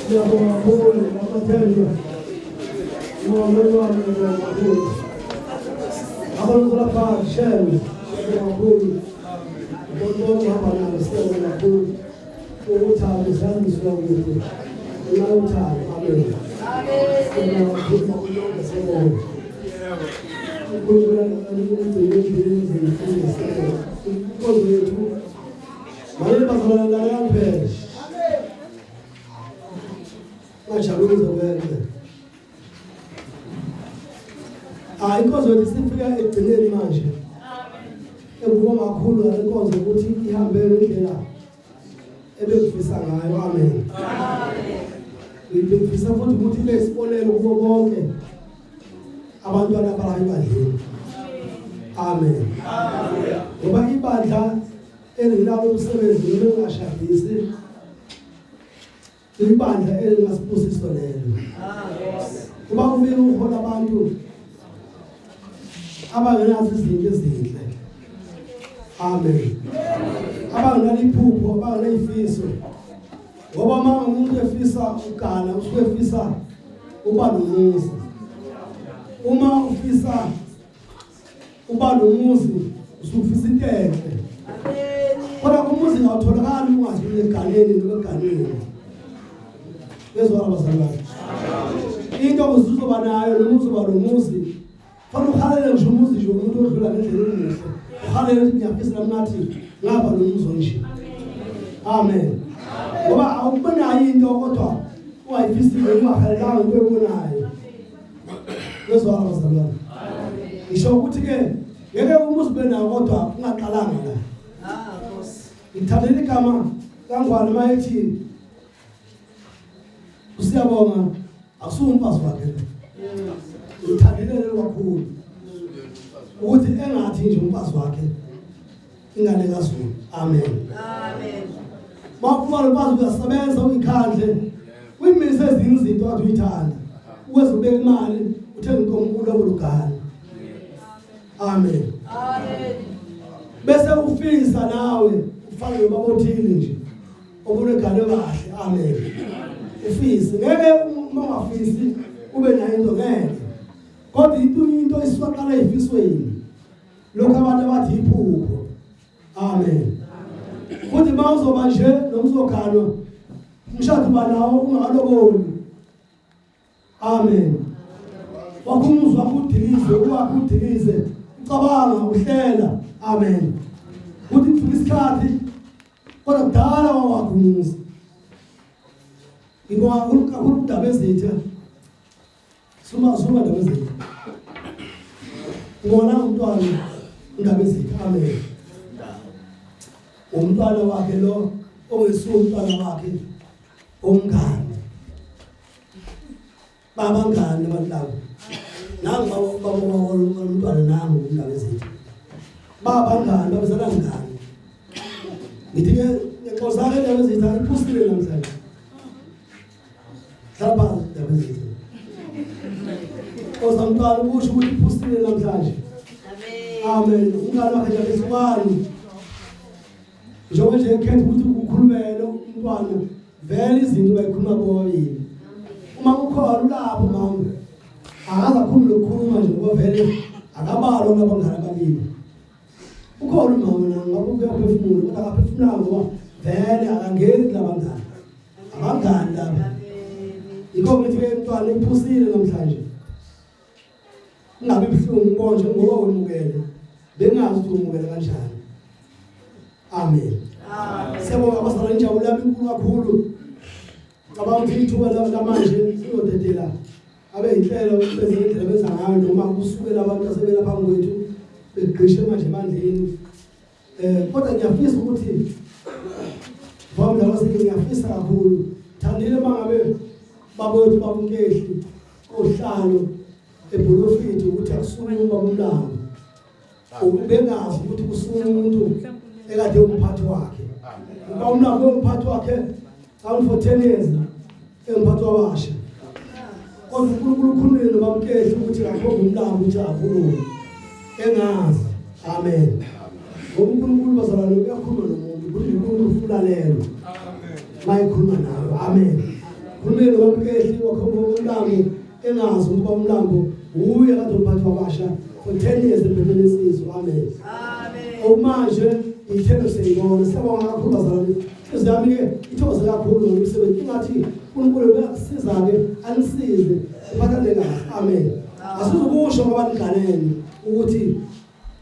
Siyabonga kakhulu abathenjwa. Ngomelo wami kakhulu. Abantu lapha shame kakhulu. Bonke hamba nalo siyabonga kakhulu. Ukuthanda isandiswa ukuthi unaluthanda. Amen. Inkonzo yethu sifika ekugcineni manje. Ekubonga kakhulu inkonzo ukuthi ihambe ngendlela ebekufisa ngayo. Amen. Ngifisa futhi ukuthi ibe isibonelo kubo bonke abantwana abayi badleni. Amen. Ngoba ibandla elinalo umsebenzi lokungashadisi ibandla elingasibusiso lelo. Kuba kube uhola abantu abangenazo izinto ezinhle. Amen. Abangenalo iphupho, abangenalo ifiso. Ngoba mama umuntu efisa ukugana usuke efisa uba nomuzi. Uma ufisa uba nomuzi usufisa into enhle. Kodwa umuzi awutholakali ungazi eganeni nobeganeni. Bezwa abazalwane. Into uzuzoba nayo nomuzi uba nomuzi. Fana ukhalele nje umuzi nje umuntu odlula ngendlela emuhle. Ukhalele ukuthi ngiyafisa nathi ngapha nomuzi nje. Amen. Ngoba awubonayo into kodwa ungayifisile ungakhalelanga into ebonayo. Bezwa abazalwane. Ngisho ukuthi ke ngeke umuzi benayo kodwa ungaqalanga la. Ngithandela igama kangwane mayethi usiyabonga akusumfazi wakhe. Ngithandele kakhulu ukuthi engathi nje umfazi wakhe ingane kaZulu. Amen. Amen. Mawufuna umfazi uyasebenza uyikhandle uyimisa ezinye izinto athi uyithanda ukwenza ubeka imali uthenga inkomo ulobulugana. Amen. Amen. Bese ufisa nawe ufake ubabothile nje obunegane kahle. Amen. Ufisi ngeke uma ungafisi ube nayo into ngeke. Kodwa into iswaqala ifisweni lokho abantu abathi iphupho. Amen. Futhi mawuzoba nje nomzokhanwa umshado banawo ungakaloboni. Amen. Wakumuzwa ukudilize uwakudilize ucabanga uhlela. Amen. Futhi kufika isikhathi kodwa kudala wawakhumuza. Ngibonga kakhulu indaba ezintsha. Suma indaba ezintsha. Ngibona umntwana indaba ezintsha. Amen. Umntwana wakhe lo owesuka umntwana wakhe omngane. Babangane abantu nangu baba umntwana nangu indaba ezintsha. Babangane babezana ngane. Ngithi ke ngixoxa ke indaba ezintsha iphusile namhlanje. Hlaba indaba ezintsha. Ozamntwana ukusho ukuthi iphusile namhlanje. Amen. Umntwana wakhe nje esibani. Njengoba nje ekhetha ukuthi ukukhulumele umntwana vele izinto bayikhuluma bobabili. Uma ukhona ulapho mama akazakhuluma ukukhuluma nje ngoba vele akabalwa ngabangani ababili. Ukhona umama ngabe uyaphefumula kodwa akaphefumula ngoba vele akangeni labangani. Abangani laba. Yikho ngithi ke umntwana iphusile namhlanje. Ungabe ibhlungu konje ngoba wemukele. Bengazi ukuthi umukele kanjani. Amen. Siyabonga abazalwane injabulo yami inkulu kakhulu. Cabanga ukuthi ithuba lamanje siyodedela abe inhlelo bezindlela benza ngayo noma kusukela abantu asebela phambi kwethu begqishe manje emandleni. Kodwa ngiyafisa ukuthi vami laba sithi ngiyafisa kakhulu. Thandile mangabe babothu babunkehli ohlalo eBolofiti ukuthi akusuke uba umlambo. Ubengazi ukuthi kusuke umuntu ekade umphathi wakhe. Ngoba umlambo umphathi wakhe for 10 years emphathi wabasha. Kodwa uNkulunkulu ukhulumile nobamkehli ukuthi akho umlambo ukuthi akhulume. Engazi. Amen. Ngoba uNkulunkulu bazalwane uyakhuluma nomuntu ukuthi uNkulunkulu ufulalelo. Mayikhuluma nawe. Amen. khulumeni wabukehli wakhomba umlambo engazi ukuba umlambo uye kade umphathi wabasha for 10 years empilweni yesizwe. Amen. Okumanje ithendo seyibona siyabonga kakhulu bazalwane. Sizami-ke ithokoze kakhulu ngomsebenzi ingathi uNkulunkulu uyasiza-ke anisize uphathane kahle. Amen. Asizukusho ngoba niganene ukuthi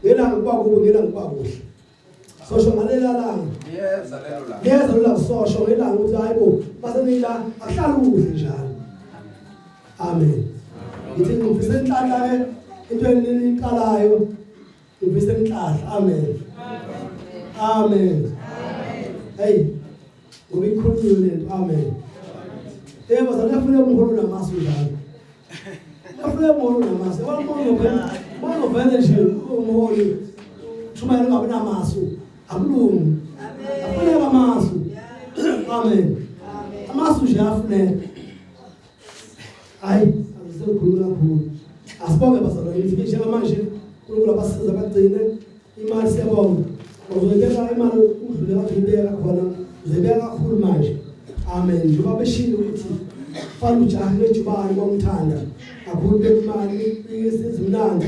ngelanga kuba kubi ngelanga kuba kuhle. Sosho ngalela langa. Yeza lula sosho ngelanga ukuthi hayibo basenila akuhlala kuhle njalo. Amen. Ngithi ngifisa inhlanhla-ke into eniqalayo ngifisa inhlanhla. Amen. Amen. Hey, ngoba ikhulunywe lento. Amen. Bazalwane kufanele umholo namasu njalo. Kufanele umholo namasu. Umholo vele nje umholi shumayela ungabi namasu akulungi. Kufanele amasu. Amen. Amasu nje afuneka. Hayi, asizokhuluma kakhulu. Asibonge bazalwane ngithi njengamanje uNkulunkulu abasiza bagcine imali siyabonga. Uzobeka imali udlule lapho ibeka khona. Uzobeka kakhulu manje. Amen. Njengoba beshilo ukuthi fana ujahe lejubani bomthanda kakhulu bemali isizimnandi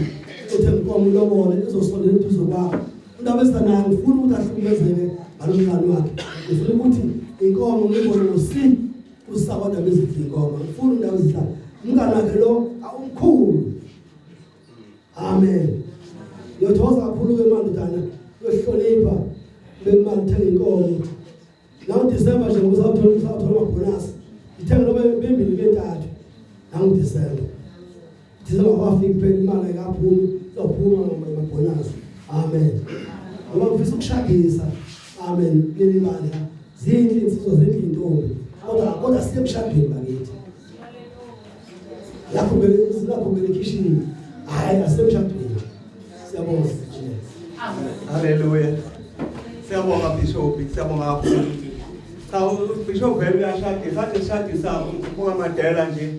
uthe inkomo lobole izosondela eduze kwakho. Undaba esanayo ufuna ukuthi ahlukumezeke ngalomngane wakhe. Ufuna ukuthi inkomo ngibone ngosi usakwazi bezithi inkomo. Ufuna indaba ezihlala. Umngane wakhe lo awumkhulu. Amen. Yothoza kakhulu ke mandodana yohlonipha bemali thenga inkomo. Now December nje uzawuthola amabonus. Ithenga lobe bembili bethathu. Now December. December kwafika phela imali kaphumi sophuma amabonus. Amen. Ngoba ngifisa ukushagisa. Amen. Leli mali zinhle insizwa zenhle intombi. Kodwa siyemshadweni bakithi. Lapho ngeke kitchen. Hayi asemshadweni. Siyabonga. Hallelujah. Siyabonga Bishop, siyabonga kakhulu. Bishop vele uyashadisa, sathi sishadisa ukubuka amadela nje.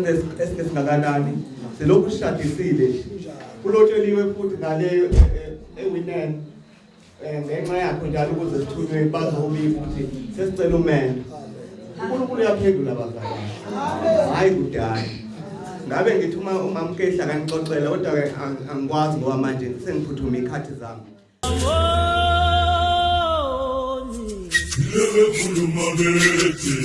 Esikhathi singakanani. Silokhu sishadisile. Kulotsheliwe futhi ngale ewinen. Ngenxa yakho njalo ukuze sithunywe bazobi futhi sesicela umendo. uNkulunkulu uyaphendula abazali. Hayi kudala. Ngabe ngithi uma mkehla kanixoxela kodwa ke angikwazi ngoba manje sengiphuthuma ikhathi zami. Lele khuluma bethi